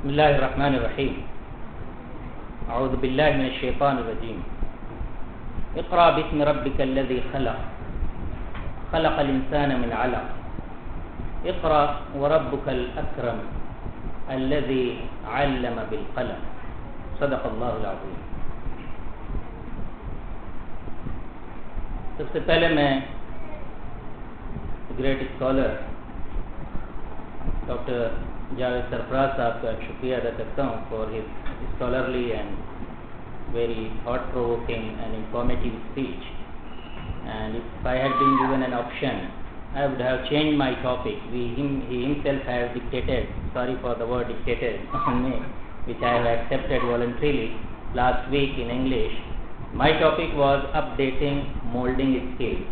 بسم الله الرحمن الرحيم. أعوذ بالله من الشيطان الرجيم. اقرأ باسم ربك الذي خلق خلق الإنسان من علق اقرأ وربك الأكرم الذي علم بالقلم صدق الله العظيم. سب سے پہلے میں گریٹ اسکالر ڈاکٹر جاوید سرفراز صاحب کا شکریہ ادا کرتا ہوں for his scholarly and very thought provoking and informative speech. And if I had been given an option, I would have changed my topic. He himself has dictated, sorry for the word dictated on me, which I have accepted voluntarily last week in English. My topic was updating molding skills.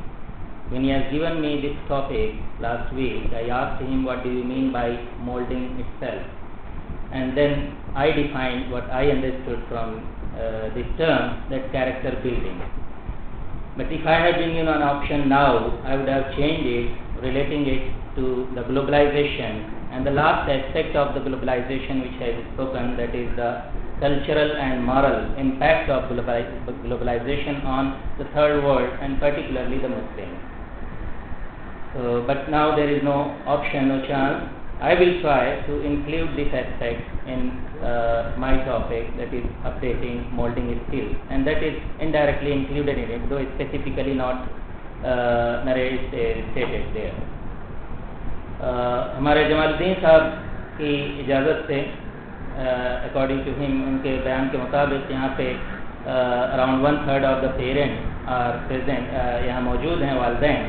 When he has given me this topic last week, I asked him, what do you mean by molding itself? And then I defined what I understood from this term, that character building. But if I had been given an option now, I would have changed it, relating it to the globalization and the last aspect of the globalization which I have spoken, that is the cultural and moral impact of globalization on the third world and particularly the Muslims. But now there is no option, no chance. I will try to include this aspect in my topic, that is updating molding skills, and that is indirectly included in it, though specifically not stated there. ہمارے جمال الدین صاحب کی اجازت سے according to ہم، ان کے بیان کے مطابق یہاں پہ around 1/3 of the parent are present, یہاں موجود ہیں والدین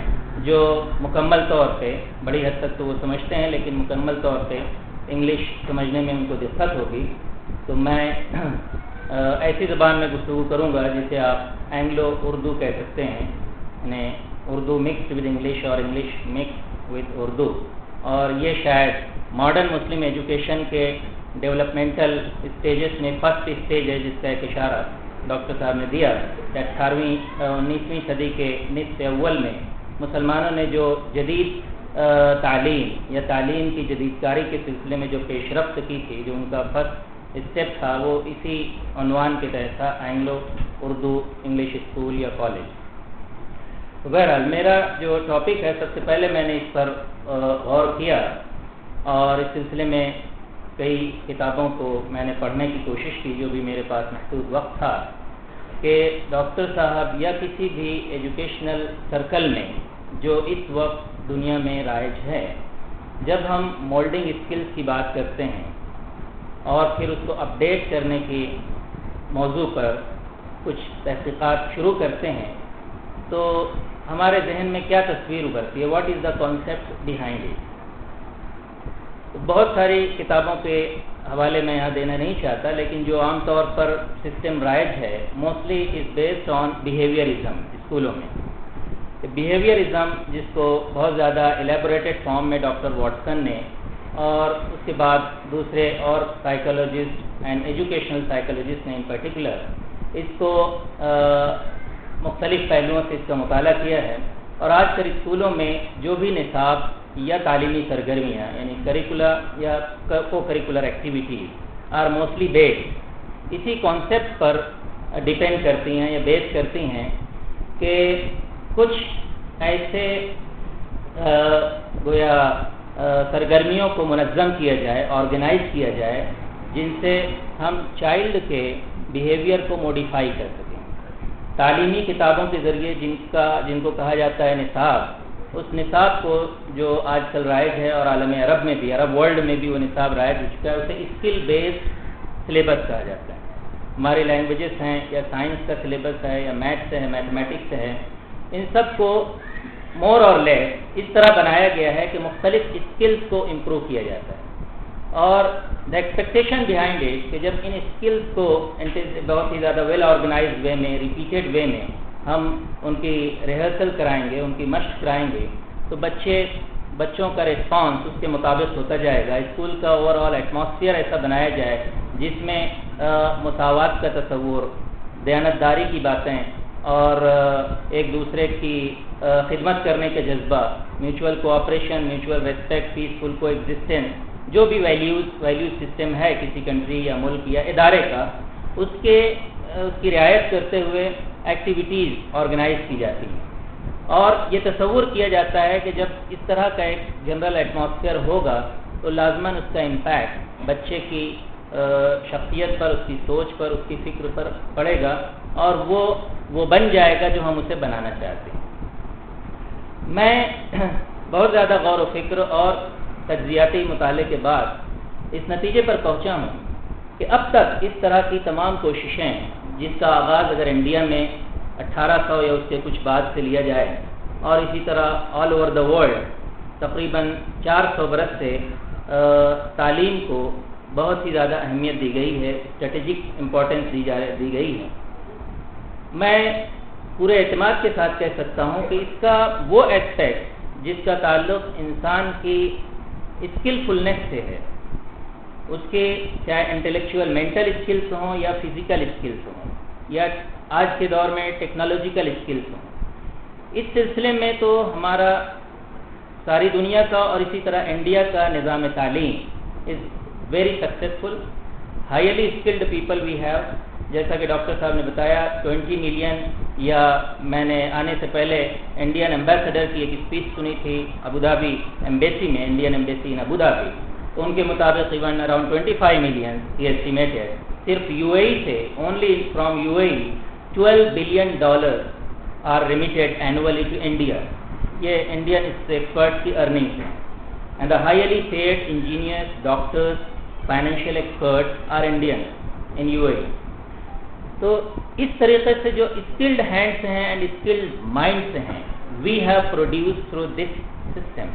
جو مکمل طور پہ، بڑی حد تک تو وہ سمجھتے ہیں لیکن مکمل طور پہ انگلش سمجھنے میں ان کو دقت ہوگی. تو میں ایسی زبان میں گفتگو کروں گا جسے آپ اینگلو اردو کہہ سکتے ہیں، یعنی اردو مکسڈ ود انگلش اور انگلش مکسڈ ود اردو. اور یہ شاید ماڈرن مسلم ایجوکیشن کے ڈیولپمنٹل اسٹیجز میں فرسٹ اسٹیج ہے جس کا ایک اشارہ ڈاکٹر صاحب نے دیا. 19ویں صدی کے نصف اول میں مسلمانوں نے جو جدید تعلیم یا تعلیم کی جدید کاری کے سلسلے میں جو پیش رفت کی تھی، جو ان کا فرسٹ اسٹیپ تھا، وہ اسی عنوان کے تحت تھا، اینگلو اردو انگلش اسکول یا کالج. بہرحال میرا جو ٹاپک ہے، سب سے پہلے میں نے اس پر غور کیا اور اس سلسلے میں کئی کتابوں کو میں نے پڑھنے کی کوشش کی جو بھی میرے پاس محدود وقت تھا، کہ ڈاکٹر صاحب یا کسی بھی ایجوکیشنل سرکل میں جو اس وقت دنیا میں رائج ہے، جب ہم مولڈنگ اسکلز کی بات کرتے ہیں اور پھر اس کو اپڈیٹ کرنے کی موضوع پر کچھ تحقیقات شروع کرتے ہیں، تو ہمارے ذہن میں کیا تصویر ابھرتی ہے؟ What is the concept behind it? بہت ساری کتابوں کے حوالے میں یہاں دینا نہیں چاہتا، لیکن جو عام طور پر سسٹم رائج ہے، موسٹلی از بیسڈ آن بیہیویئرزم اسکولوں میں. بیہیویئرزم جس کو بہت زیادہ ایلیبوریٹڈ فارم میں ڈاکٹر واٹسن نے اور اس کے بعد دوسرے اور سائیکالوجسٹ اینڈ ایجوکیشنل سائیکالوجسٹ نے ان پرٹیکولر اس کو مختلف پہلوؤں سے اس کا مطالعہ کیا ہے. اور آج کل اسکولوں میں جو بھی نصاب یا تعلیمی سرگرمیاں، یعنی کریکولا یا co-curricular activities are mostly based اسی کانسیپٹ پر ڈیپینڈ کرتی ہیں یا بیس کرتی ہیں کہ کچھ ایسے گویا سرگرمیوں کو منظم کیا جائے، آرگنائز کیا جائے، جن سے ہم چائلڈ کے بیہیویئر کو موڈیفائی کر سکیں. تعلیمی کتابوں کے ذریعے جن کو کہا جاتا ہے نصاب، اس نصاب کو جو آج کل رائج ہے اور عالم عرب میں بھی، عرب ورلڈ میں بھی وہ نصاب رائج ہو چکا ہے، اسے اسکل بیسڈ سلیبس کہا جاتا ہے. ہماری لینگویجز ہیں یا سائنس کا سلیبس ہے یا میتھس ہے، میتھمیٹکس ہے، ان سب کو مور اور لیس اس طرح بنایا گیا ہے کہ مختلف اسکلز کو امپروو کیا جاتا ہے. اور دا ایکسپیکٹیشن بیہائنڈ اٹ کہ جب ان اسکلز کو بہت ہی زیادہ ویل آرگنائزڈ وے میں، ریپیٹیڈ وے میں ہم ان کی ریہرسل کرائیں گے، ان کی مشق کرائیں گے، تو بچوں کا ریسپانس اس کے مطابق ہوتا جائے گا. اسکول کا اوور آل ایٹماسفیئر ایسا بنایا جائے جس میں مساوات کا تصور، دیانتداری کی باتیں اور ایک دوسرے کی خدمت کرنے کا جذبہ، mutual cooperation, mutual respect, peaceful کو ایگزسٹنس، جو بھی ویلیوز سسٹم ہے کسی کنٹری یا ملک یا ادارے کا، اس کی رعایت کرتے ہوئے ایکٹیویٹیز آرگنائز کی جاتی ہیں، اور یہ تصور کیا جاتا ہے کہ جب اس طرح کا ایک جنرل ایٹماسفیئر ہوگا تو لازماً اس کا امپیکٹ بچے کی شخصیت پر، اس کی سوچ پر، اس کی فکر پر پڑے گا، اور وہ بن جائے گا جو ہم اسے بنانا چاہتے ہیں۔ میں بہت زیادہ غور و فکر اور تجزیاتی مطالعے کے بعد اس نتیجے پر پہنچا ہوں کہ اب تک اس طرح کی تمام کوششیں، جس کا آغاز اگر انڈیا میں 1800 یا اس کے کچھ بعد سے لیا جائے، اور اسی طرح آل اوور دا ورلڈ تقریباً 400 برس سے تعلیم کو بہت ہی زیادہ اہمیت دی گئی ہے، اسٹریٹجک امپورٹنس دی گئی ہے۔ میں پورے اعتماد کے ساتھ کہہ سکتا ہوں کہ اس کا وہ ایسپیکٹ جس کا تعلق انسان کی اسکلفلنس سے ہے، اس کے چاہے انٹلیکچوئل مینٹل اسکلس ہوں یا فزیکل اسکلس ہوں یا آج کے دور میں ٹیکنالوجیکل اسکلس ہوں، اس سلسلے میں تو ہمارا ساری دنیا کا اور اسی طرح انڈیا کا نظام تعلیم is very successful, highly skilled people we have, جیسا کہ ڈاکٹر صاحب نے بتایا 20 ملین، یا میں نے آنے سے پہلے انڈین ایمبیسڈر کی ایک اسپیچ سنی تھی ابوظہبی ایمبیسی میں، انڈین ایمبیسی ان ابوظہبی، تو ان کے مطابق ایون اراؤنڈ 25 ملین ہی ایسٹیمیٹڈ، صرف یو اے ای سے، only from U A E $12 billion are remitted annually to India. یہ انڈین ایکسپرٹ کی ارننگس ہیں، and the highly paid engineers, doctors, financial experts are Indian in U A E. تو اس طریقے سے جو skilled hands ہیں اینڈ اسکلڈ مائنڈس ہیں، وی have produce through this system.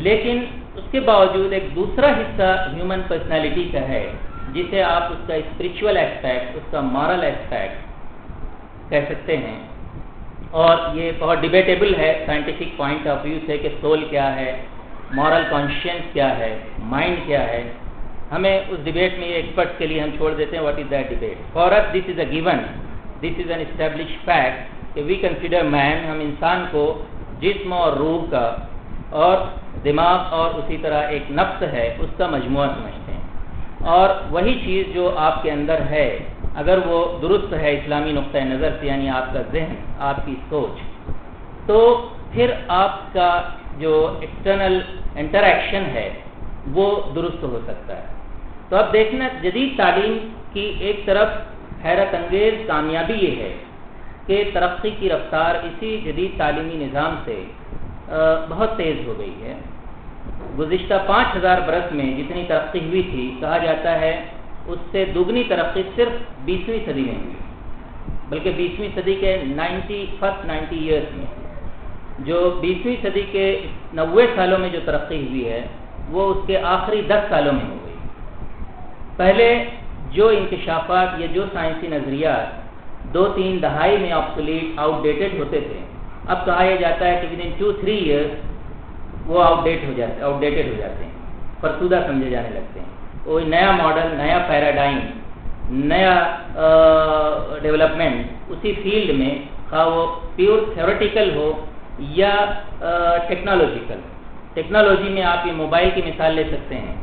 لیکن اس کے باوجود ایک دوسرا حصہ ہیومن پرسنالٹی کا ہے، جسے آپ اس کا اسپریچول ایسپیکٹ، اس کا مورل ایسپیکٹ کہہ سکتے ہیں، اور یہ بہت ڈیبیٹیبل ہے سائنٹیفک پوائنٹ آف ویو سے کہ سول کیا ہے، مورل کانشینس کیا ہے، مائنڈ کیا ہے۔ ہمیں اس ڈیبیٹ میں یہ ایکسپرٹس کے لیے ہم چھوڑ دیتے ہیں، what is that debate. For us this is a given, this is an establish fact کہ وی کنسیڈر مین، ہم انسان کو جسم اور روح کا اور دماغ اور اسی طرح ایک نفس ہے اس کا مجموعہ سمجھتے ہیں، اور وہی چیز جو آپ کے اندر ہے اگر وہ درست ہے اسلامی نقطہ نظر سے، یعنی آپ کا ذہن، آپ کی سوچ، تو پھر آپ کا جو ایکسٹرنل انٹریکشن ہے وہ درست ہو سکتا ہے۔ تو اب دیکھنا، جدید تعلیم کی ایک طرف حیرت انگیز کامیابی یہ ہے کہ ترقی کی رفتار اسی جدید تعلیمی نظام سے بہت تیز ہو گئی ہے۔ گزشتہ 5000 برس میں جتنی ترقی ہوئی تھی، کہا جاتا ہے اس سے دوگنی ترقی صرف 20ویں صدی میں ہوئی، بلکہ 20ویں صدی کے 90 ایئرس میں، جو 20ویں صدی کے 90 سالوں میں جو ترقی ہوئی ہے وہ اس کے آخری 10 سالوں میں ہو گئی۔ پہلے جو انکشافات یا جو سائنسی نظریات 2-3 دہائی میں آؤٹ ڈیٹڈ ہوتے تھے، اب کہا یہ جاتا ہے کہ ودن 2-3 ایئرس وہ آؤٹ ڈیٹڈ ہو جاتے ہیں، فرسودہ سمجھے جانے لگتے ہیں۔ کوئی نیا ماڈل، نیا پیراڈائم، نیا ڈیولپمنٹ اسی فیلڈ میں، خواہ وہ پیور تھیوریٹیکل ہو یا ٹیکنالوجیکل۔ ٹیکنالوجی میں آپ یہ موبائل کی مثال لے سکتے ہیں۔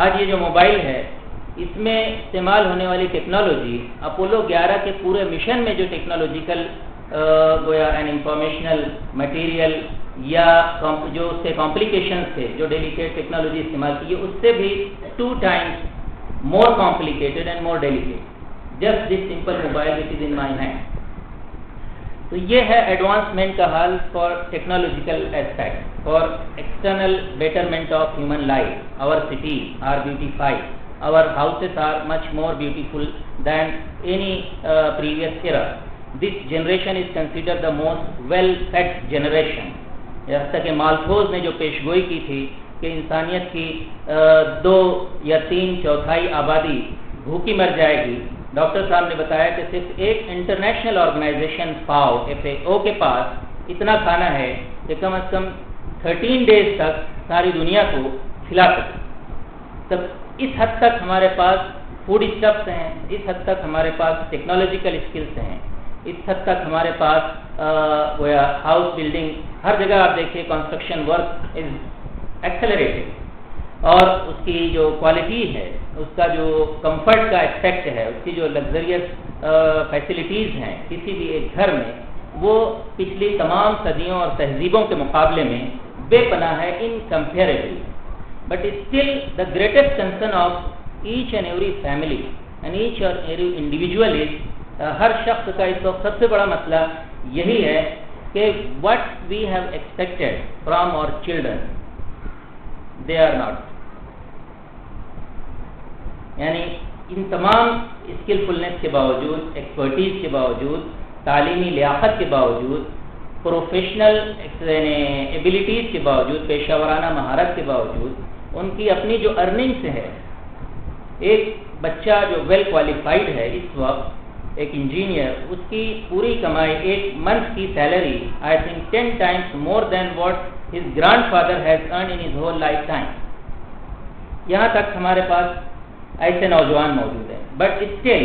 آج یہ جو موبائل ہے، اس میں استعمال ہونے والی ٹیکنالوجی، اپولو 11 کے پورے مشن میں جو ٹیکنالوجیکل گویا این انفارمیشنل مٹیریل یا جو اس سے کمپلیکیشنز تھے، جو ڈیلیکیٹ ٹیکنالوجی استعمال کی، اس سے بھی 2 times more complicated and more delicate, just this simple mobile which is in my hand. تو یہ ہے ایڈوانسمنٹ کا حال for technological aspect, for external betterment of human life. Our cities are beautified, our houses are much more beautiful than any previous era. This generation is considered the most well-fed generation. یہاں تک کہ مالتھوز نے جو پیشگوئی کی تھی کہ انسانیت کی 2 یا 3/4 آبادی بھوکی مر جائے گی، ڈاکٹر صاحب نے بتایا کہ صرف ایک انٹرنیشنل آرگنائزیشن FAO کے پاس اتنا کھانا ہے کہ کم از کم 13 days تک ساری دنیا کو کھلا سکے۔ تب اس حد تک ہمارے پاس فوڈ اسٹفس ہیں، اس حد تک ہمارے پاس ٹیکنالوجیکل اسکلس ہیں، اس حد تک ہمارے پاس ہاؤس بلڈنگ، ہر جگہ آپ دیکھیے کنسٹرکشن ورک از ایکسلریٹڈ۔ اور اس کی جو کوالٹی ہے، اس کا جو کمفرٹ کا اسپیکٹ ہے، اس کی جو لگزریس فیسلٹیز ہیں کسی بھی ایک گھر میں، وہ پچھلی تمام صدیوں اور تہذیبوں کے مقابلے میں بے پناہ ہے incomparable. But still the greatest concern of each and every family and each اور ایوری انڈیویجول از، ہر شخص کا اس وقت سب سے بڑا مسئلہ یہی ہے کہ what we have expected from our children they are not. یعنی ان تمام اسکلفلنس کے باوجود، ایکسپرٹیز کے باوجود، تعلیمی لیاقت کے باوجود، پروفیشنل ایبلٹیز کے باوجود، پیشہ ورانہ مہارت کے باوجود، ان کی اپنی جو ارننگس ہے، ایک بچہ جو ویل کوالیفائڈ ہے اس وقت، ایک انجینئر، اس کی پوری کمائی ایک منتھ کی salary I think 10 times more than what his grandfather has earned in his whole lifetime. یہاں تک ہمارے پاس ایسے نوجوان موجود ہیں. But still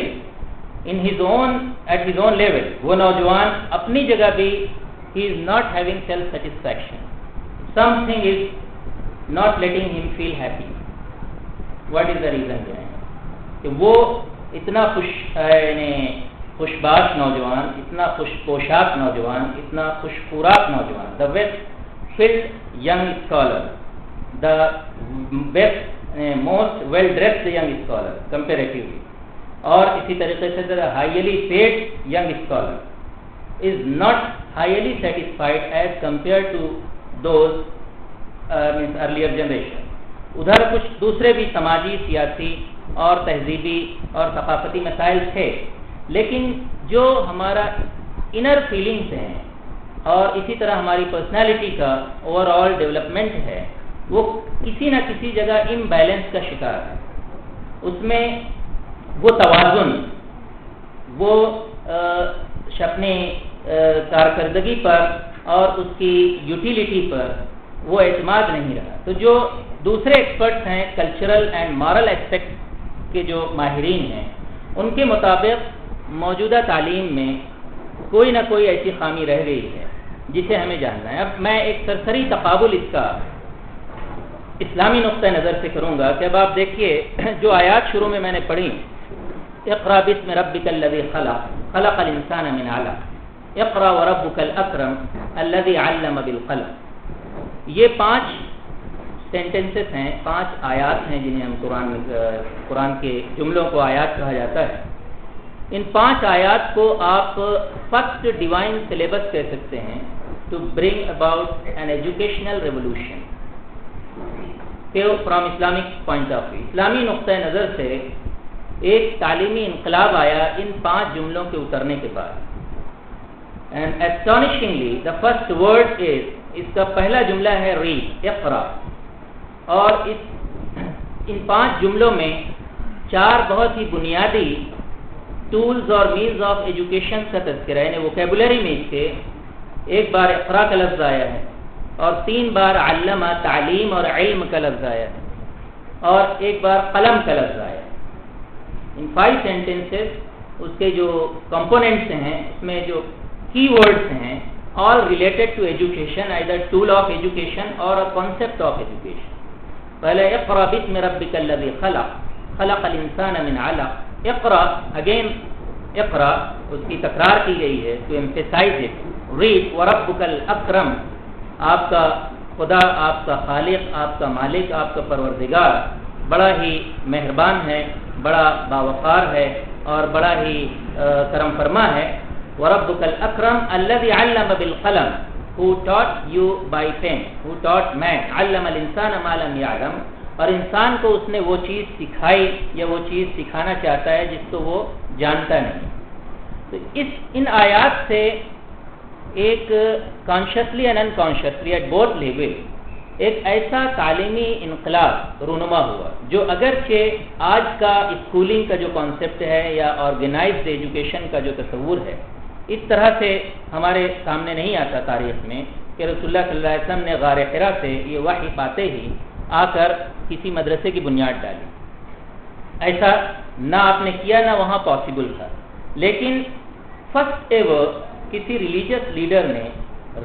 at his own level, وہ نوجوان اپنی جگہ بھی he is not having self satisfaction. Something is not letting him feel happy. What is the reason behind it? کہ وہ اتنا خوش باش نوجوان، اتنا خوش پوشاک نوجوان، اتنا خوش خوراک نوجوان، the best fit young scholar, the best most well dressed young scholar comparatively, اور اسی طریقے سے the highly paid young scholar is not highly satisfied as compared to those earlier generation. ادھر کچھ دوسرے بھی سماجی، سیاسی اور تہذیبی اور ثقافتی مسائل تھے، لیکن جو ہمارا انر فیلنگس ہیں اور اسی طرح ہماری پرسنالٹی کا اوور آل ڈیولپمنٹ ہے، وہ کسی نہ کسی جگہ امبیلنس کا شکار ہے. اس میں وہ توازن، وہ اپنی کارکردگی پر اور اس کی یوٹیلیٹی پر وہ اعتماد نہیں رہا. تو جو دوسرے ایکسپرٹس ہیں، کلچرل اینڈ مارل ایسپیکٹ کے جو ماہرین ہیں، ان کے مطابق موجودہ تعلیم میں کوئی نہ کوئی ایسی خامی رہ گئی ہے جسے ہمیں جاننا ہے. اب میں ایک سرسری تقابل اس کا اسلامی نقطہ نظر سے کروں گا کہ اب آپ دیکھیے جو آیات شروع میں نے پڑھی، اقرأ باسم ربک الذی خلق خلق الانسان من علق اقرأ وربک الاکرم الذی علم بالقلم، یہ 5 سینٹنسز ہیں، 5 آیات ہیں جنہیں ہم قرآن کے جملوں کو آیات کہا جاتا ہے. ان 5 آیات کو آپ فرسٹ ڈیوائن سلیبس کہہ سکتے ہیں to bring about an educational revolution from Islamic point of view. اسلامی نقطۂ نظر سے ایک تعلیمی انقلاب آیا ان 5 جملوں کے اترنے کے بعد. And astonishingly the first word is, اس کا پہلا جملہ ہے ریڈ، اقرا، اور ان 5 جملوں میں 4 بہت ہی بنیادی ٹولز اور مینز آف ایجوکیشن کا تذکرہ ہے. یعنی ووکیبولری میں اس کے ایک بار اقرا کا لفظ آیا ہے، اور 3 بار علمہ، تعلیم اور علم کا لفظ آیا ہے، اور ایک بار قلم کا لفظ آیا ہے. ان 5 سینٹنسز اس کے جو کمپوننٹس ہیں، اس میں جو کی ورڈز ہیں، all related to education, either tool of education or a concept of education. پہلے اقرأ باسم ربک الذی خلق خلق الانسان من علق. اقرأ again اقرأ اس کی تکرار کی گئی ہے to emphasize it. read وربک الاکرم، آپ کا خدا، آپ کا خالق، آپ کا مالک، آپ کا پروردگار بڑا ہی مہربان ہے، بڑا باوقار ہے اور بڑا ہی کرم فرما ہے. وَرَبُّكَ الْأَكْرَمُ الَّذِي عَلَّمَ بِالْقَلَمِ who taught you by pen, who taught man. عَلَّمَ الْإِنسَانَ مَا لَمْ يَعْلَمْ، اور انسان کو اس نے وہ چیز سکھائی یا وہ چیز سکھانا چاہتا ہے جس کو وہ جانتا نہیں. تو ان آیات سے ایک consciously and unconsciously at both level ایک ایسا تعلیمی انقلاب رونما ہوا جو اگرچہ آج کا اسکولنگ کا جو کانسیپٹ ہے یا آرگنائزڈ ایجوکیشن کا جو تصور ہے، اس طرح سے ہمارے سامنے نہیں آتا تاریخ میں کہ رسول اللہ صلی اللہ علیہ وسلم نے غار حرا سے یہ وحی پاتے ہی آ کر کسی مدرسے کی بنیاد ڈالی. ایسا نہ آپ نے کیا، نہ وہاں پاسبل تھا. لیکن فرسٹ ایور کسی ریلیجیس لیڈر نے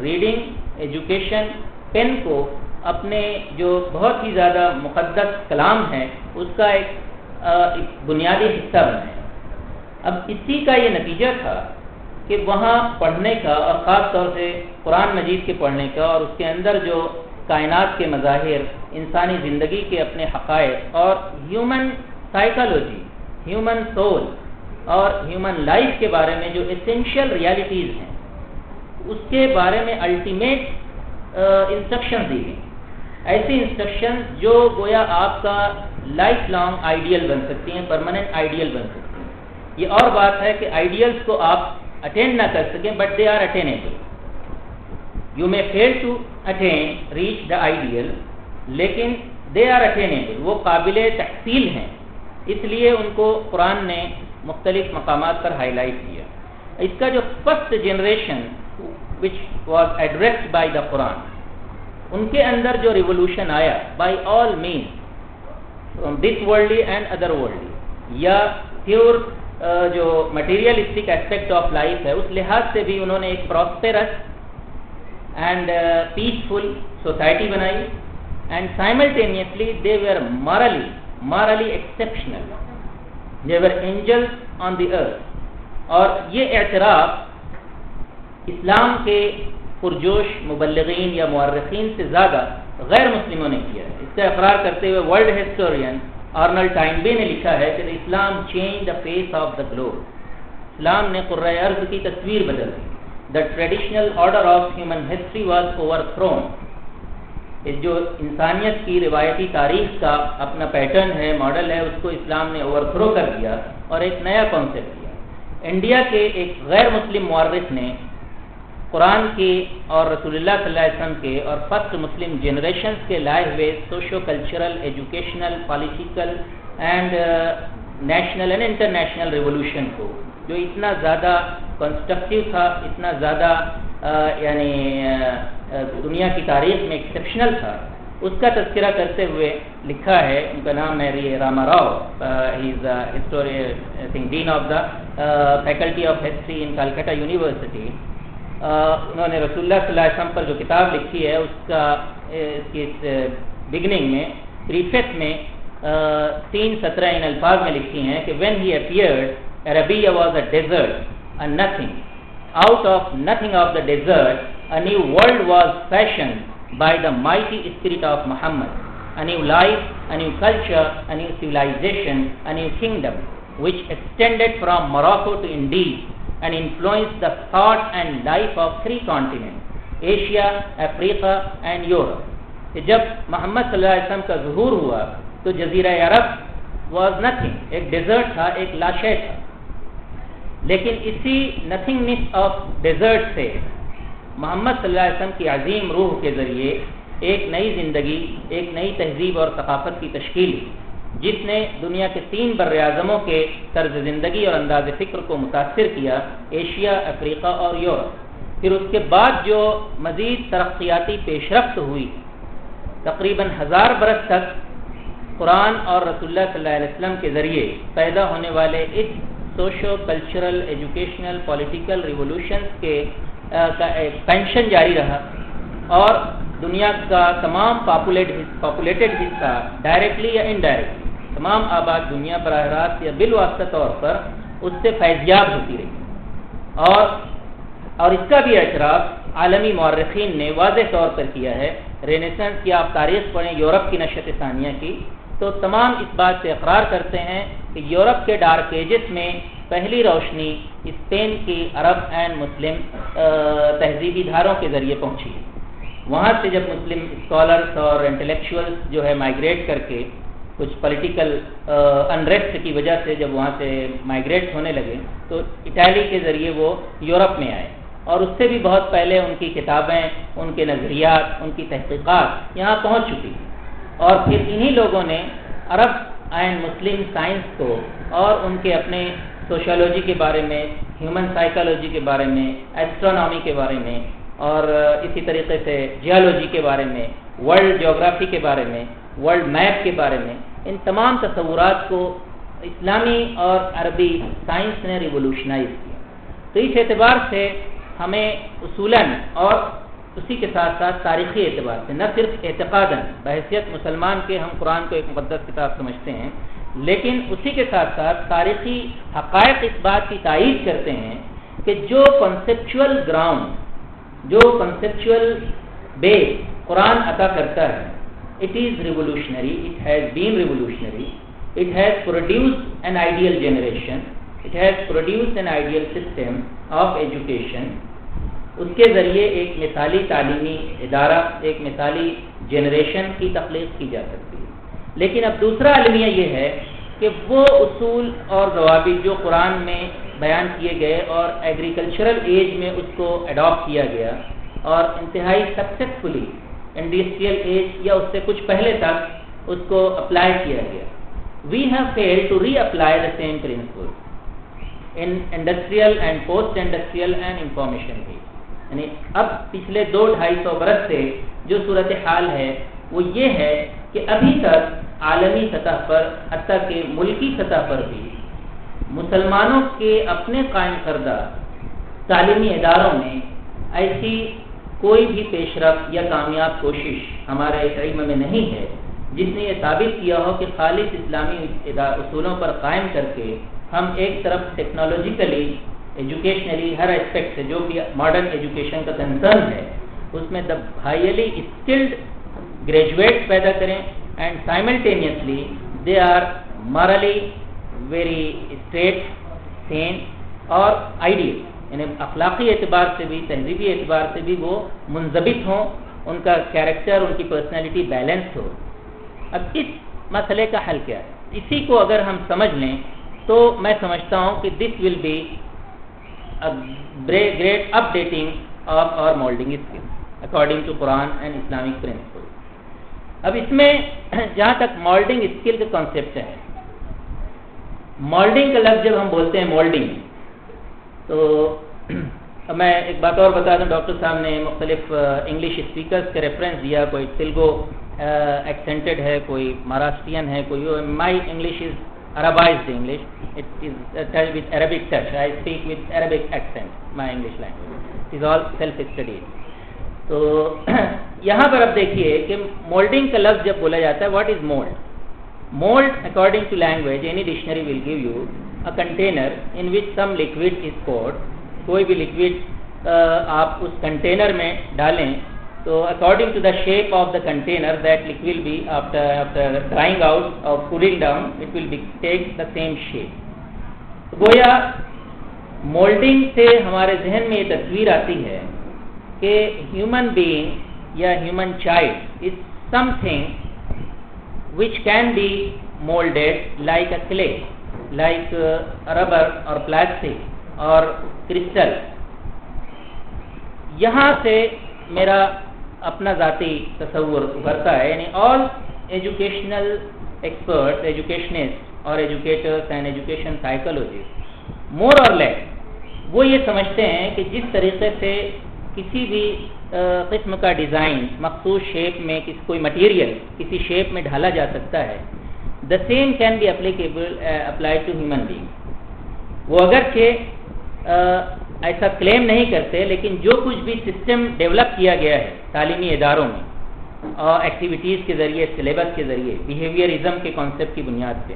ریڈنگ، ایجوکیشن، پین کو اپنے جو بہت ہی زیادہ مقدس کلام ہے اس کا ایک بنیادی حصہ بنائے۔ اب اسی کا یہ نتیجہ تھا کہ وہاں پڑھنے کا، اور خاص طور سے قرآن مجید کے پڑھنے کا، اور اس کے اندر جو کائنات کے مظاہر، انسانی زندگی کے اپنے حقائق اور ہیومن سائیکالوجی، ہیومن سول اور ہیومن لائف کے بارے میں جو ایسینشیل ریالٹیز ہیں اس کے بارے میں الٹیمیٹ انسٹرکشن دی گئی، ایسی انسٹرکشن جو گویا آپ کا لائف لانگ آئیڈیل بن سکتی ہیں، پرماننٹ آئیڈیل بن سکتی ہیں۔ یہ اور بات ہے کہ آئیڈیلز کو آپ اٹینڈ نہ کر سکیں، but they are attainable. You may fail to attain reach the ideal, لیکن دے آر اٹینیبل، وہ قابل تحصیل ہیں، اس لیے ان کو قرآن نے مختلف مقامات پر ہائی لائٹ کیا۔ اس کا جو first generation which was addressed by the Quran، ان کے اندر جو ریولوشن آیا by all means from this worldly and other worldly, یا پیور جو مٹیریلسٹک ایسپیکٹ آف لائف ہے، اس لحاظ سے بھی انہوں نے ایک پراسپیرس اینڈ پیسفل سوسائٹی بنائی، and simultaneously they were morally exceptional, they were angels on the earth. اور یہ اعتراف اسلام کے پرجوش مبلغین یا مورخین سے زیادہ غیر مسلموں نے کیا ہے۔ اس کا اقرار کرتے ہوئے ورلڈ ہسٹورین آرنلڈ ٹائنبے نے لکھا ہے کہ اسلام change the face of the globe, اسلام نے قرۂ ارض کی تصویر بدل دی۔ The traditional order of human history was overthrown, جو انسانیت کی روایتی تاریخ کا اپنا پیٹرن ہے، ماڈل ہے، اس کو اسلام نے اوور تھرو کر دیا اور ایک نیا کانسیپٹ دیا۔ انڈیا کے ایک غیر مسلم مورخ نے قرآن کی اور رسول اللہ صلی اللہ علیہ وسلم کے اور فرسٹ مسلم جنریشنز کے لائے ہوئے socio cultural, educational, political and national and international revolution کو، جو اتنا زیادہ کنسٹرکٹیو تھا، اتنا زیادہ یعنی دنیا کی تاریخ میں ایکسیپشنل تھا، اس کا تذکرہ کرتے ہوئے لکھا ہے۔ ان کا نام ہے Rama Rao, he is historian, dean of the faculty of history in Calcutta university. انہوں نے رسول اللہ صلی اللہ علیہ وسلم پر جو کتاب لکھی ہے اس کا اس بگننگ میں، پریفیس میں 3 سطریں ان الفاظ میں لکھی ہیں کہ when he appeared Arabia was a desert, a nothing. Out of nothing of the desert, a new world was fashioned by the mighty spirit of Muhammad. A new life, a new culture, a new civilization, a new kingdom, which extended from Morocco to Indies and influenced the thought and life of 3 continents, Asia, Africa and Europe. کہ جب محمد صلی اللہ علیہ وسلم کا ظہور ہوا تو جزیرہ عرب واز نتھنگ، ایک ڈیزرٹ تھا، ایک لاشے تھا، لیکن اسی نتھنگنیس آف ڈیزرٹ سے محمد صلی اللہ علیہ وسلم کی عظیم روح کے ذریعے ایک نئی زندگی، ایک نئی تہذیب اور ثقافت کی تشکیل ہوئی، جس نے دنیا کے 3 بر اعظموں کے طرز زندگی اور انداز فکر کو متاثر کیا، ایشیا، افریقہ اور یورپ۔ پھر اس کے بعد جو مزید ترقیاتی پیش رفت ہوئی، تقریباً 1000 برس تک قرآن اور رسول اللہ صلی اللہ علیہ وسلم کے ذریعے پیدا ہونے والے اس socio cultural, educational, political revolutions کے کا ایکسپینشن جاری رہا، اور دنیا کا تمام پاپولیٹڈ حصہ ڈائریکٹلی یا انڈائریکٹلی، تمام آباد دنیا براہ راست یا بالواسطہ طور پر اس سے فیضیاب ہوتی رہی۔ اور اس کا بھی اعتراف عالمی مورخین نے واضح طور پر کیا ہے۔ رینیسنس کی آپ تاریخ پڑھیں، یورپ کی نشأت ثانیہ کی، تو تمام اس بات سے اقرار کرتے ہیں کہ یورپ کے ڈارک ایجز میں پہلی روشنی اسپین کی عرب اینڈ مسلم تہذیبی دھاروں کے ذریعے پہنچی ہے۔ وہاں سے جب مسلم اسکالرس اور انٹلیکچوئلس جو ہے مائیگریٹ کر کے، کچھ پولیٹیکل انریسٹ کی وجہ سے جب وہاں سے مائیگریٹ ہونے لگے تو اٹالی کے ذریعے وہ یورپ میں آئے، اور اس سے بھی بہت پہلے ان کی کتابیں، ان کے نظریات، ان کی تحقیقات یہاں پہنچ چکی، اور پھر انہی لوگوں نے عرب اینڈ مسلم سائنس کو اور ان کے اپنے سوشیولوجی کے بارے میں، ہیومن سائیکالوجی کے بارے میں، ایسٹرونامی کے بارے میں، اور اسی طریقے سے جیولوجی کے بارے میں، ورلڈ جغرافی کے بارے میں، ورلڈ میپ کے بارے میں، ان تمام تصورات کو اسلامی اور عربی سائنس نے ریولوشنائز کیا۔ تو اس اعتبار سے ہمیں اصولاً اور اسی کے ساتھ ساتھ تاریخی اعتبار سے، نہ صرف اعتقاداً بحیثیت مسلمان کے ہم قرآن کو ایک مقدس کتاب سمجھتے ہیں، لیکن اسی کے ساتھ ساتھ تاریخی حقائق اس بات کی تائید کرتے ہیں کہ جو کنسیپچول گراؤنڈ، جو کنسیپچول بیس قرآن عطا کرتا ہے، it is revolutionary, it has been revolutionary, it has produced an ideal generation, it has produced an ideal system of education. اس کے ذریعے ایک مثالی تعلیمی ادارہ، ایک مثالی جنریشن کی تخلیق کی جا سکتی ہے۔ لیکن اب دوسرا المیہ یہ ہے کہ وہ اصول اور ضوابط جو قرآن میں بیان کیے گئے اور ایگریکلچرل ایج میں اس کو اڈاپٹ کیا گیا اور انتہائی سکسیسفلی انڈسٹریل ایج یا اس سے کچھ پہلے تک اس کو اپلائی کیا گیا، we have failed to reapply the same principle in industrial and post industrial and information age. یعنی اب پچھلے 200-250 برس سے جو صورتحال ہے وہ یہ ہے کہ ابھی تک عالمی سطح پر، حتیٰ کہ ملکی سطح پر بھی مسلمانوں کے اپنے قائم کردہ تعلیمی اداروں میں ایسی کوئی بھی پیش رفت یا کامیاب کوشش ہمارے علم میں نہیں ہے جس نے یہ ثابت کیا ہو کہ خالص اسلامی اصولوں پر قائم کر کے ہم ایک طرف ٹیکنالوجیکلی، ایجوکیشنلی، ہر اسپیکٹ سے جو کہ ماڈرن ایجوکیشن کا کنسرن ہے اس میں دا ہائیلی اسکلڈ گریجویٹ پیدا کریں and simultaneously they are morally very straight, sane اور آئیڈیل، یعنی اخلاقی اعتبار سے بھی، تہذیبی اعتبار سے بھی وہ منضبط ہوں، ان کا کیریکٹر، ان کی پرسنالٹی بیلنس ہو۔ اب اس مسئلے کا حل کیا ہے؟ اسی کو اگر ہم سمجھ لیں تو میں سمجھتا ہوں کہ this will be great updating of اور moulding skill according to Quran and Islamic principle. اب اس میں جہاں تک مولڈنگ اسکل کا کانسیپٹ ہے، مولڈنگ کا لفظ جب ہم بولتے ہیں مولڈنگ، تو میں ایک بات اور بتا دوں، ڈاکٹر صاحب نے مختلف انگلش اسپیکرز کے ریفرنس دیا، کوئی تیلگو ایکسینٹڈ ہے، کوئی مہاراشٹرین ہے، کوئی my English is Arabised English, it is with Arabic touch. I speak with Arabic accent, my English language. It is all self-studied. تو یہاں پر اب دیکھیے کہ مولڈنگ کا لفظ جب بولا جاتا ہے، what is mould? Mould according to language, any dictionary will give you a container in which some liquid is poured. کوئی بھی لکوڈ آپ اس کنٹینر میں ڈالیں تو according to the shape of the container that liquid will be after drying out اور cooling down it will take the same shape. گویا مولڈنگ سے ہمارے ذہن میں یہ تصویر آتی ہے کہ ہیومن بینگ یا human child is something which can be moulded like a clay, like rubber اور پلاسٹک اور کرسٹل۔ یہاں سے میرا اپنا ذاتی تصور ابھرتا ہے، یعنی آل ایجوکیشنل ایکسپرٹس، ایجوکیشنسٹ اور educators and education psychologist more or less وہ یہ سمجھتے ہیں کہ جس طریقے سے کسی بھی قسم کا ڈیزائن مخصوص شیپ میں، کوئی مٹیریل کسی شیپ میں ڈھالا جا سکتا ہے، the same can be applied to human being. وہ اگرچہ ایسا کلیم نہیں کرتے، لیکن جو کچھ بھی سسٹم ڈیولپ کیا گیا ہے تعلیمی اداروں میں اور ایکٹیویٹیز کے ذریعے، سلیبس کے ذریعے، بیہیویئرزم کے کانسیپٹ کی بنیاد پہ،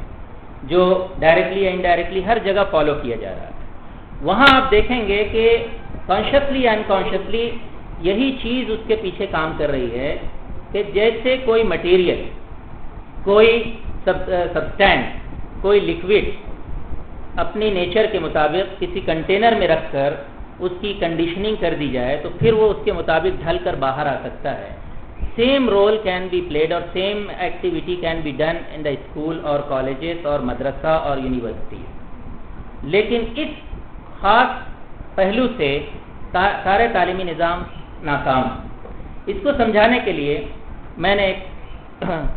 جو ڈائریکٹلی یا انڈائریکٹلی ہر جگہ فالو کیا جا رہا ہے، وہاں آپ دیکھیں گے کہ کانشیسلی یا انکانشیسلی یہی چیز اس کے پیچھے کام کر رہی ہے کہ جیسے کوئی مٹیریل، کوئی سبسٹینس، کوئی لکوڈ اپنی نیچر کے مطابق کسی کنٹینر میں رکھ کر اس کی کنڈیشننگ کر دی جائے تو پھر وہ اس کے مطابق ڈھل کر باہر آ سکتا ہے۔ Same role can be played اور same activity can be done in the school اور کالجز اور مدرسہ اور یونیورسٹیز۔ لیکن اس خاص پہلو سے سارے تعلیمی نظام ناکام۔ اس کو سمجھانے کے لیے میں نے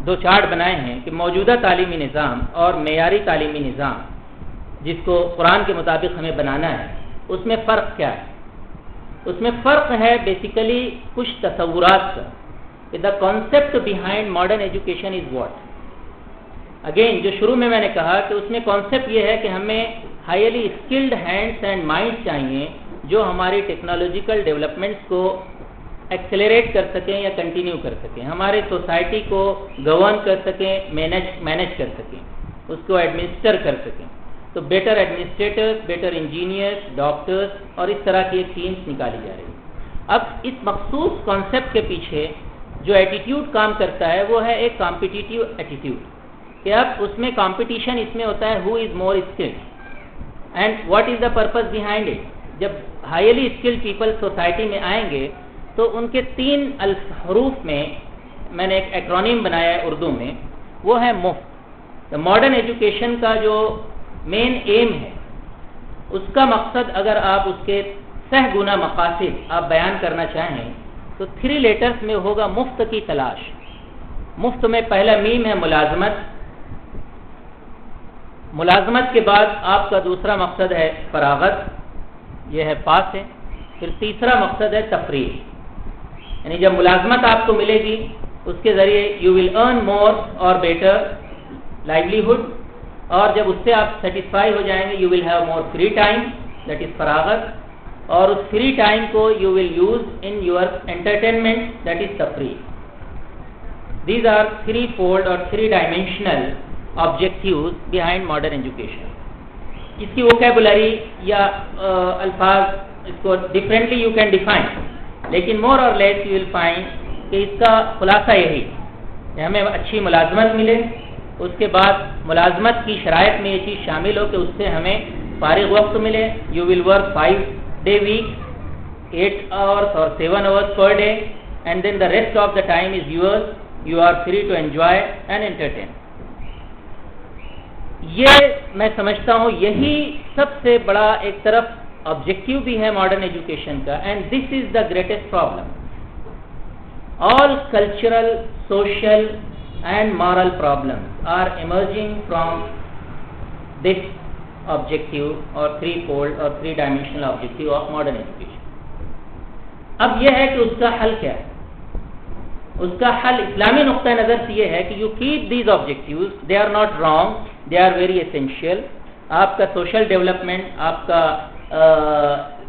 2 چارٹ بنائے ہیں کہ موجودہ تعلیمی نظام اور معیاری تعلیمی نظام جس کو قرآن کے مطابق ہمیں بنانا ہے، اس میں فرق کیا ہے؟ اس میں فرق ہے بیسیکلی کچھ تصورات کا، کہ the concept behind modern education is what. Again جو شروع میں نے کہا کہ اس میں کانسیپٹ یہ ہے کہ ہمیں highly skilled hands and minds چاہیے جو ہماری ٹیکنالوجیکل ڈیولپمنٹس کو ایکسلریٹ کر سکیں یا کنٹینیو کر سکیں، ہمارے سوسائٹی کو گورن کر سکیں، مینیج کر سکیں، اس کو ایڈمنسٹر کر سکیں، تو better administrators, better engineers, doctors اور اس طرح کی ایک ٹیمز نکالی جا رہی ہے۔ اب اس مخصوص کانسیپٹ کے پیچھے جو ایٹیٹیوڈ کام کرتا ہے وہ ہے ایک کمپٹیٹیو ایٹیٹیوڈ، کہ اب اس میں کمپٹیشن اس میں ہوتا ہے who is more skilled and what is the purpose behind it. جب ہائیلی اسکلڈ پیپل سوسائٹی میں آئیں گے تو ان کے 3 حروف میں نے ایک ایکرونیم بنایا ہے اردو میں، وہ ہے مفت۔ ماڈرن ایجوکیشن کا جو مین ایم ہے، اس کا مقصد اگر آپ اس کے سہ گنا مقاصد آپ بیان کرنا چاہیں تو 3 لیٹرز میں ہوگا مفت کی تلاش۔ مفت میں پہلا میم ہے ملازمت، ملازمت کے بعد آپ کا دوسرا مقصد ہے فراغت، یہ ہے پاس ہے، پھر تیسرا مقصد ہے تفریح، یعنی جب ملازمت آپ کو ملے گی اس کے ذریعے یو ول ارن مور اور بیٹر لائیولیہڈ، اور جب اس سے آپ سیٹسفائی ہو جائیں گے you will have more free time, that is فراغت، اور اس فری ٹائم کو you will use in your entertainment, that is تفریح۔ دیز آر 3 فولڈ اور 3 dimensional objectives behind modern education. اس کی ووکیبولری یا الفاظ اس کو ڈفرینٹلی یو کین ڈیفائن، لیکن مور or less you will find کہ اس کا خلاصہ یہی کہ ہمیں اچھی ملازمت ملے، اس کے بعد ملازمت کی شرائط میں یہ چیز شامل ہو کہ اس سے ہمیں فارغ وقت ملے، you will work 5-day week 8 hours or 7 hours per day, and then the rest of the time is yours, you are free to enjoy and entertain۔ یہ میں سمجھتا ہوں یہی سب سے بڑا ایک طرف آبجیکٹیو بھی ہے ماڈرن ایجوکیشن کا، and this is the greatest problem. All cultural, social and moral problems are emerging from this objective or 3 fold اور 3 dimensional objective of modern education. اب یہ ہے کہ اس کا حل کیا ہے؟ اس کا حل اسلامی نقطۂ نظر سے یہ ہے کہ you keep these objectives, they are not wrong, they are very essential. آپ کا سوشل ڈیولپمنٹ، آپ کا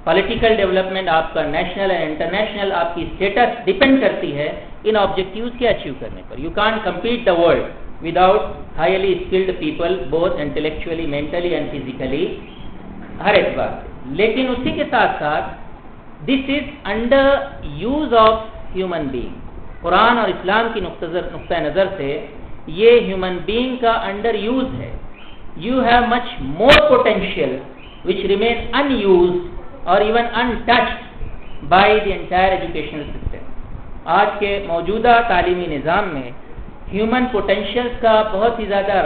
پولیٹیکل ڈیولپمنٹ، آپ کا نیشنل اینڈ انٹرنیشنل آپ کی اسٹیٹس ڈیپینڈ کرتی ہے ان آبجیکٹیوز کے اچیو کرنے پر۔ You can't compete the world without highly skilled people, both intellectually, mentally and physically, ہر اعتبار سے۔ لیکن اسی کے ساتھ ساتھ this is under use of human being. قرآن اور اسلام کی نقطۂ نظر سے یہ ہیومن بینگ کا انڈر یوز ہے۔ You have much more potential which remain unused or even untouched by the entire educational system۔ آج کے موجودہ تعلیمی نظام میں ہیومن پوٹینشیلز کا بہت ہی زیادہ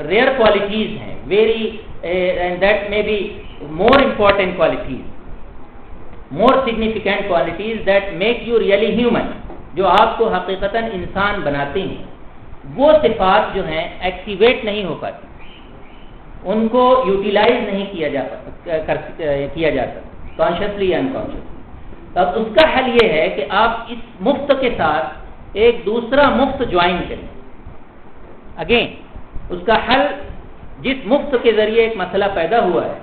ریئر کوالٹیز ہیں، very and that may be more important qualities, more significant qualities that make you really human, جو آپ کو حقیقتاً انسان بناتے ہیں۔ وہ صفات جو ہیں ایکٹیویٹ نہیں ہو پاتی، ان کو یوٹیلائز نہیں کیا جاتا کانشیسلی یا انکانشیسلی۔ اب اس کا حل یہ ہے کہ آپ اس مفت کے ساتھ ایک دوسرا مفت جوائن کریں۔ اگین اس کا حل، جس مفت کے ذریعے ایک مسئلہ پیدا ہوا ہے،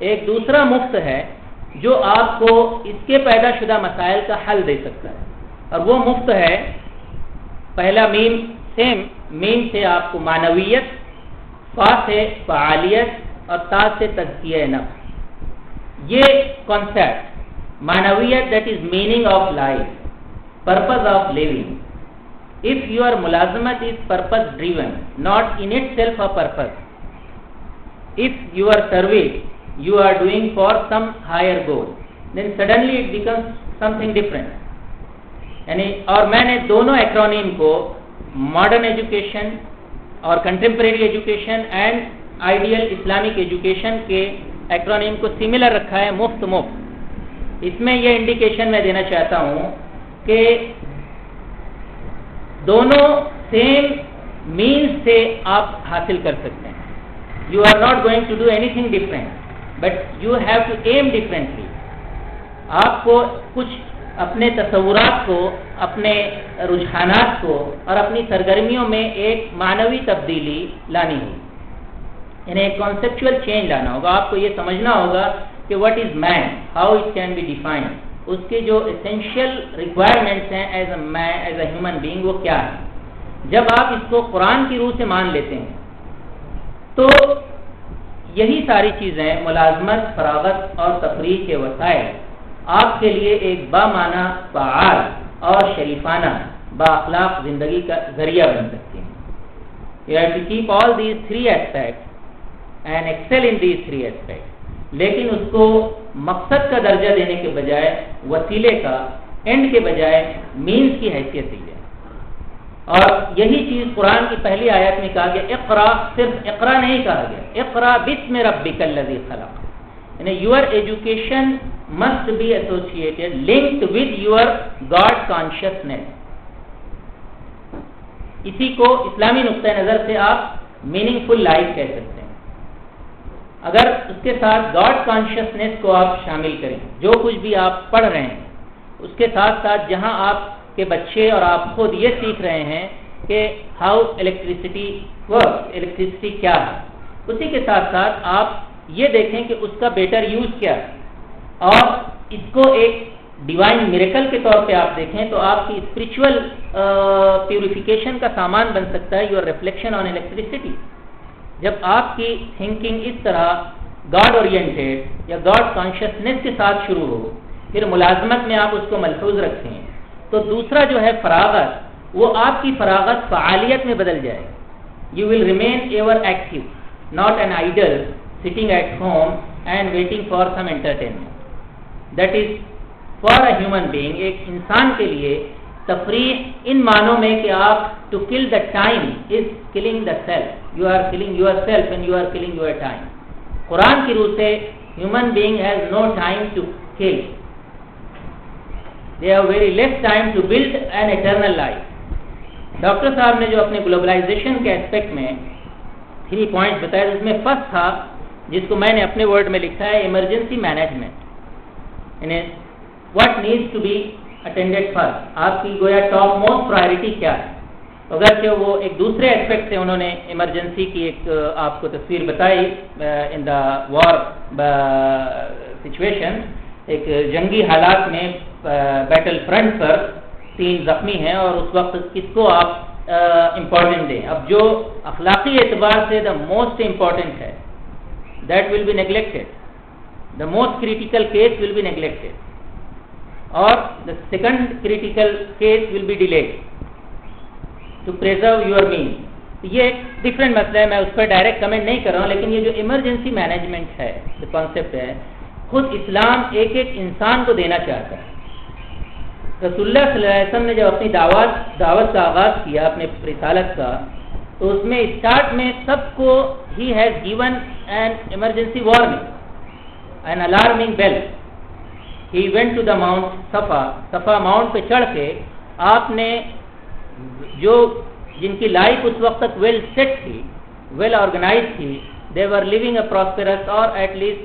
ایک دوسرا مفت ہے جو آپ کو اس کے پیدا شدہ مسائل کا حل دے سکتا ہے، اور وہ مفت ہے پہلا میم، سیم میم سے آپ کو معنویت، فا سے فعالیت اور تا سے تزکیہ نفس۔ یہ کانسیپٹ معنویت، that is meaning of life, purpose of living. If your ملازمت is purpose driven, not in itself a purpose, if your service you are doing for some higher goal, then suddenly it becomes something different. یعنی اور میں نے دونوں acronym کو، modern education اور contemporary education and ideal Islamic education کے acronym کو similar رکھا ہے، مفت مفت۔ اس میں یہ انڈیکیشن میں دینا چاہتا ہوں کہ دونوں سیم مینز سے آپ حاصل کر سکتے ہیں۔ You are not going to do anything different, but you have to aim differently. آپ کو کچھ اپنے تصورات کو، اپنے رجحانات کو اور اپنی سرگرمیوں میں ایک معنوی تبدیلی لانی ہوگی، یعنی ایک کانسیپچول چینج لانا ہوگا۔ آپ کو یہ سمجھنا ہوگا کہ what is man, how it can be defined, اس کے جو اسینشیل ریکوائرمنٹس ہیں ایز اے ہیومن بینگ وہ کیا ہے. جب آپ اس کو قرآن کی روح سے مان لیتے ہیں تو یہی ساری چیزیں ملازمت، فراغت اور تفریح کے وسائل آپ کے لیے ایک بامعنی، فعال اور شریفانہ بااخلاق زندگی کا ذریعہ بن سکتی ہیں. You have to keep all these three aspects and excel in these three aspects. لیکن اس کو مقصد کا درجہ دینے کے بجائے، وسیلے کا، اینڈ کے بجائے مینز کی حیثیت دی جائے. اور یہی چیز قرآن کی پہلی آیت میں کہا گیا، اقرا، صرف اقرا نہیں کہا گیا، اقرا بسم ربک الذی خلق. یعنی your education must be associated, linked with your God consciousness. اسی کو اسلامی نقطۂ نظر سے آپ میننگ فل لائف کہہ سکتے ہیں. اگر اس کے ساتھ گاڈ کانشیسنیس کو آپ شامل کریں، جو کچھ بھی آپ پڑھ رہے ہیں اس کے ساتھ ساتھ جہاں آپ کے بچے اور آپ خود یہ سیکھ رہے ہیں کہ ہاؤ الیکٹریسٹی ورک، الیکٹریسٹی کیا ہے، اسی کے ساتھ ساتھ آپ یہ دیکھیں کہ اس کا بیٹر یوز کیا ہے اور اس کو ایک ڈیوائن میریکل کے طور پہ آپ دیکھیں تو آپ کی اسپرچول پیوریفیکیشن کا سامان بن سکتا ہے یور ریفلیکشن آن الیکٹریسٹی. جب آپ کی تھنکنگ اس طرح گاڈ اورینٹیڈ یا گاڈ کانشیسنیس کے ساتھ شروع ہو، پھر ملازمت میں آپ اس کو ملحوظ رکھیں، تو دوسرا جو ہے فراغت، وہ آپ کی فراغت فعالیت میں بدل جائے. You will remain ever active, not an idle sitting at home and waiting for some entertainment. That is for a human being, ایک انسان کے لیے تفریح ان معنوں میں کہ آپ to kill the time is killing the self, you are killing yourself and you are killing your time. Quran کی روح سے human being has no time to kill, they have very less time to build an eternal life. Doctor صاحب نے جو اپنے globalisation کے aspect میں 3 points بتائے، اس میں فرسٹ تھا جس کو میں نے اپنے ورڈ میں لکھا ہے ایمرجنسی مینجمنٹ. یعنی what needs to be attended first, آپ کی گویا ٹاپ موسٹ پرائرٹی کیا ہے. اگرچہ وہ ایک دوسرے اسپیکٹ سے انہوں نے ایمرجنسی کی ایک آپ کو تصویر بتائی ان دا وار سچویشن، ایک جنگی حالات میں بیٹل فرنٹ پر 3 زخمی ہیں اور اس وقت کس کو آپ امپورٹنٹ دیں. اب جو اخلاقی اعتبار سے دا موسٹ امپورٹنٹ ہے that will be neglected, the most critical case will be neglected or the second critical case will be delayed to preserve your means. یہ ایک ڈفرینٹ مسئلہ ہے، میں اس پر ڈائریکٹ کمنٹ نہیں کر رہا ہوں، لیکن یہ جو ایمرجنسی مینجمنٹ ہے، جو کانسیپٹ ہے، خود اسلام ایک ایک انسان کو دینا چاہتا ہے. رسول اللہ صلی اللہ علیہ وسلم نے جب اپنی دعوت کا آغاز کیا اپنے رسالت کا، تو اس میں اسٹارٹ میں سب کو he has given an emergency warning, an alarming bell. He went to the mount Safa mount پہ چڑھ کے آپ نے جو جن کی لائف اس وقت تک ویل سیٹ تھی، ویل آرگنائز تھی، they were living a prosperous or at least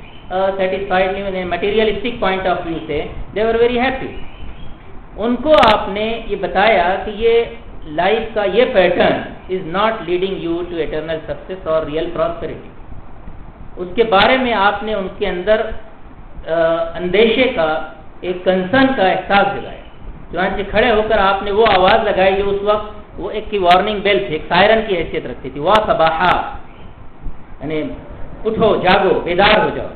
satisfied living in materialistic point of view سے they were very happy. ان کو آپ نے یہ بتایا کہ یہ لائف کا یہ pattern is not leading you to eternal success or real prosperity. اس کے بارے میں آپ نے ان کے اندر اندیشے کا، ایک کنسرن کا احساس دلایا. چنانچہ کھڑے ہو کر آپ نے وہ آواز لگائی جو اس وقت وہ ایک کی وارننگ بیل تھی، ایک سائرن کی حیثیت رکھتی تھی، وا صباحا، یعنی اٹھو، جاگو، بیدار ہو جاؤ.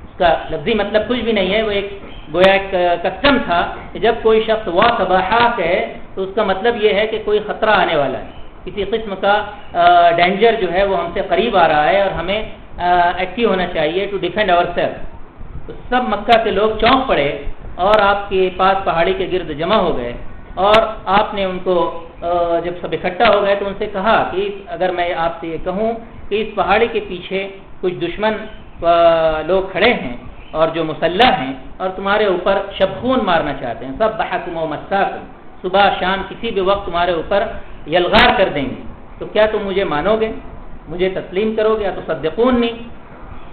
اس کا لفظی مطلب کچھ بھی نہیں ہے، وہ ایک گویا ایک کسٹم تھا کہ جب کوئی شخص وا صباحا کہے تو اس کا مطلب یہ ہے کہ کوئی خطرہ آنے والا ہے، کسی قسم کا ڈینجر جو ہے وہ ہم سے قریب آ رہا ہے اور ہمیں ایکٹیو ہونا چاہیے ٹو ڈیفینڈ آور سیلف. تو سب مکہ کے لوگ چونک پڑے اور آپ کے پاس پہاڑی کے گرد جمع ہو گئے اور آپ نے ان کو جب سب اکٹھا ہو گئے تو ان سے کہا کہ اگر میں آپ سے یہ کہوں کہ اس پہاڑی کے پیچھے کچھ دشمن لوگ کھڑے ہیں اور جو مسلح ہیں اور تمہارے اوپر شبخون مارنا چاہتے ہیں، سب بحکم و مساکم، صبح شام کسی بھی وقت تمہارے اوپر یلغار کر دیں گے، تو کیا تم مجھے مانو گے، مجھے تسلیم کرو گے؟ یا تو صدقون نہیں.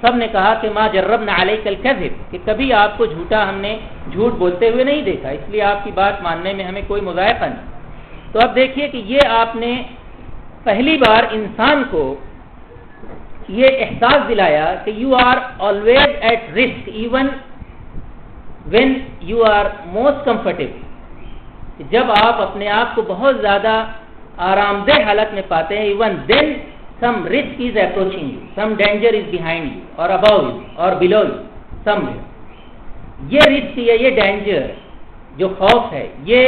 سب نے کہا کہ ما جربنا علیک الکذب، کہ کبھی آپ کو ہم نے جھوٹ بولتے ہوئے نہیں دیکھا، اس لیے آپ کی بات ماننے میں ہمیں کوئی مذائقہ نہیں. تو اب دیکھیے کہ یہ آپ نے پہلی بار انسان کو یہ احساس دلایا کہ you are always at risk even when you are most comfortable, جب آپ اپنے آپ کو بہت زیادہ آرام دہ حالت میں پاتے ہیں, even then some risk is approaching you, some danger is behind you or above you or below you somewhere. یہ رسک یا یہ ڈینجر جو خوف ہے یہ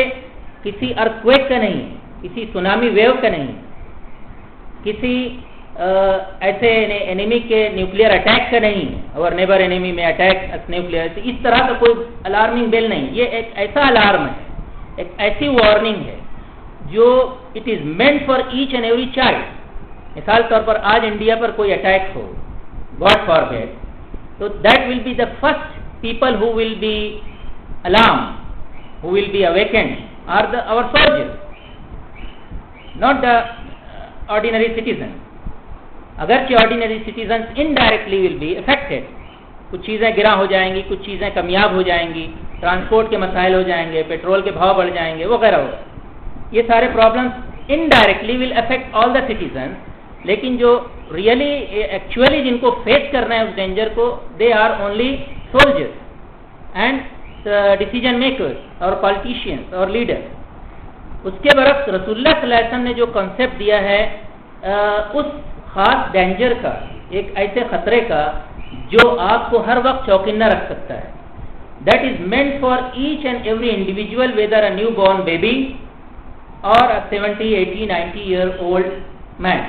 کسی ارتھکویک کا نہیں, کسی سونامی ویو کا نہیں, کسی ایسے انیمی کے نیوکلیئر اٹیک کا نہیں, اور نیبر انیمی میں اٹیک نیوکلیئر, اس طرح کا کوئی الارمنگ بیل نہیں. یہ ایک ایسا الارم ہے, ایک ایسی وارننگ ہے جو it is meant for each and every child. مثال طور پر آج انڈیا پر کوئی اٹیک ہو, گاڈ فاربیڈ, تو that will be the first people who will be alarmed, who will be awakened are our soldiers, not the ordinary citizens. اگرچہ ordinary citizens indirectly will be affected, کچھ چیزیں گراں ہو جائیں گی, کچھ چیزیں کمیاب ہو جائیں گی, ٹرانسپورٹ کے مسائل ہو جائیں گے, پیٹرول کے بھاؤ بڑھ جائیں گے وغیرہ وغیرہ. یہ سارے problems indirectly will affect all the citizens, لیکن جو ریئلی ایکچولی جن کو فیس کرنا ہے اس ڈینجر کو, they are only soldiers and decision makers اور politicians اور leaders. اس کے برعکس رسول اللہ صلی اللہ علیہ وسلم نے جو کنسیپٹ دیا ہے اس خاص ڈینجر کا, ایک ایسے خطرے کا جو آپ کو ہر وقت چوکنا رکھ سکتا ہے, that is meant for each and every individual, whether a newborn baby or a 70, 80, 90 year old man.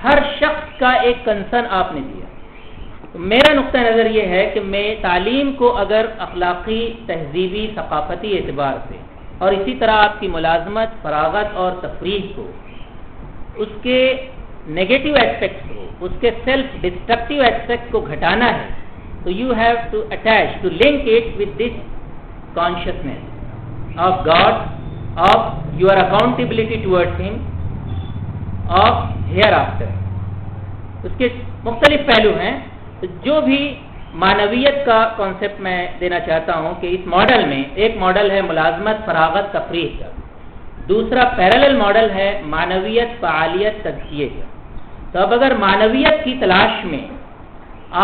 ہر شخص کا ایک کنسرن آپ نے دیا. میرا نقطہ نظر یہ ہے کہ میں تعلیم کو اگر اخلاقی, تہذیبی, ثقافتی اعتبار سے, اور اسی طرح آپ کی ملازمت, فراغت اور تفریح کو, اس کے نیگیٹو ایسپیکٹس کو, اس کے سیلف ڈسٹرکٹیو ایسپیکٹ کو گھٹانا ہے, تو you have to attach, to link it with this consciousness of God, of your accountability towards him, of hereafter. اس کے مختلف پہلو ہیں. جو بھی معنویت کا کانسیپٹ میں دینا چاہتا ہوں کہ اس ماڈل میں ایک ماڈل ہے ملازمت, فراغت, تفریح کا, دوسرا پیرالل ماڈل ہے معنویت, فعالیت, تزکیے کا. تو اب اگر معنویت کی تلاش میں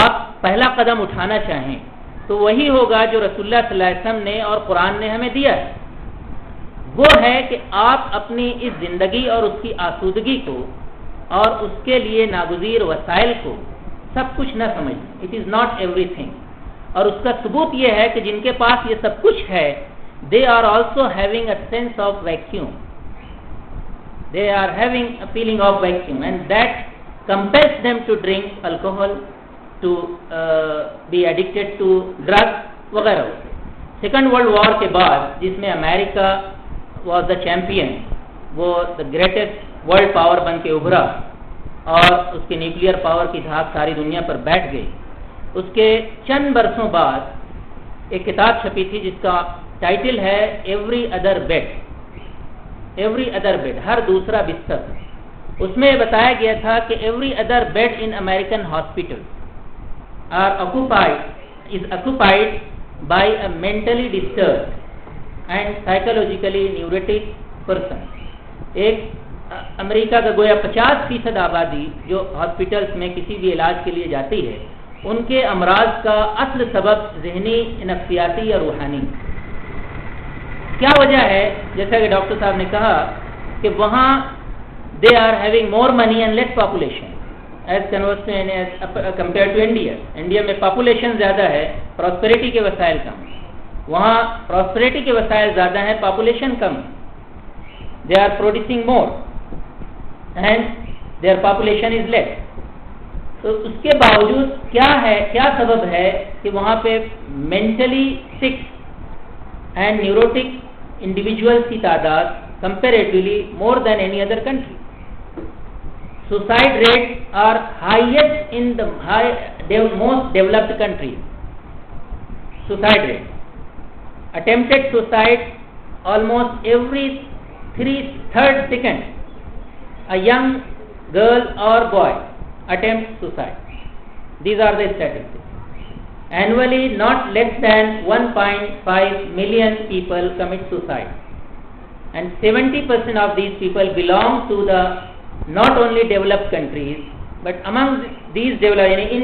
آپ پہلا قدم اٹھانا چاہیں تو وہی ہوگا جو رسول اللہ صلی اللہ علیہ وسلم نے اور قرآن نے ہمیں دیا ہے. وہ ہے کہ آپ اپنی اس زندگی اور اس کی آسودگی کو اور اس کے لیے ناگزیر وسائل کو سب کچھ نہ سمجھیں. It is not every thing. اور اس کا ثبوت یہ ہے کہ جن کے پاس یہ سب کچھ ہے, they are also having a sense of vacuum, they are having a feeling of vacuum, and that compels them to drink alcohol, to be addicted to drug وغیرہ. سیکنڈ ورلڈ وار کے بعد جس میں امریکہ واز دا چیمپئن, وہ the greatest world power بن کے ابھرا اور اس کے نیوکلیئر پاور کی دھاک ساری دنیا پر بیٹھ گئی. اس کے چند برسوں بعد ایک کتاب چھپی تھی جس کا ٹائٹل ہے every other bed, every other bed, ہر دوسرا بستر. اس میں بتایا گیا تھا کہ every other bed in American hospital are occupied by a mentally disturbed and psychologically neurotic person. ایک امریکہ کا گویا 50% آبادی جو ہاسپٹلس میں کسی بھی علاج کے لیے جاتی ہے, ان کے امراض کا اصل سبب ذہنی, نفسیاتی یا روحانی. کیا وجہ ہے؟ جیسا کہ ڈاکٹر صاحب نے کہا کہ وہاں they are having more money and less population as compare to India. India میں پاپولیشن زیادہ ہے, پراسپیرٹی کے وسائل کم. وہاں پراسپیرٹی کے وسائل زیادہ ہیں, پاپولیشن کم. They are producing more and their population is less. تو اس کے باوجود کیا سبب ہے کہ وہاں پہ mentally sick and neurotic individuals کی تعداد comparatively more than any other country. Suicide rates are highest in the most developed countries. Suicide rate, attempted suicide almost every third second. A young girl or boy attempts suicide. These are the statistics. Annually, not less than 1.5 million people commit suicide. And 70% of these people belong to the not only developed countries, but among these developed, in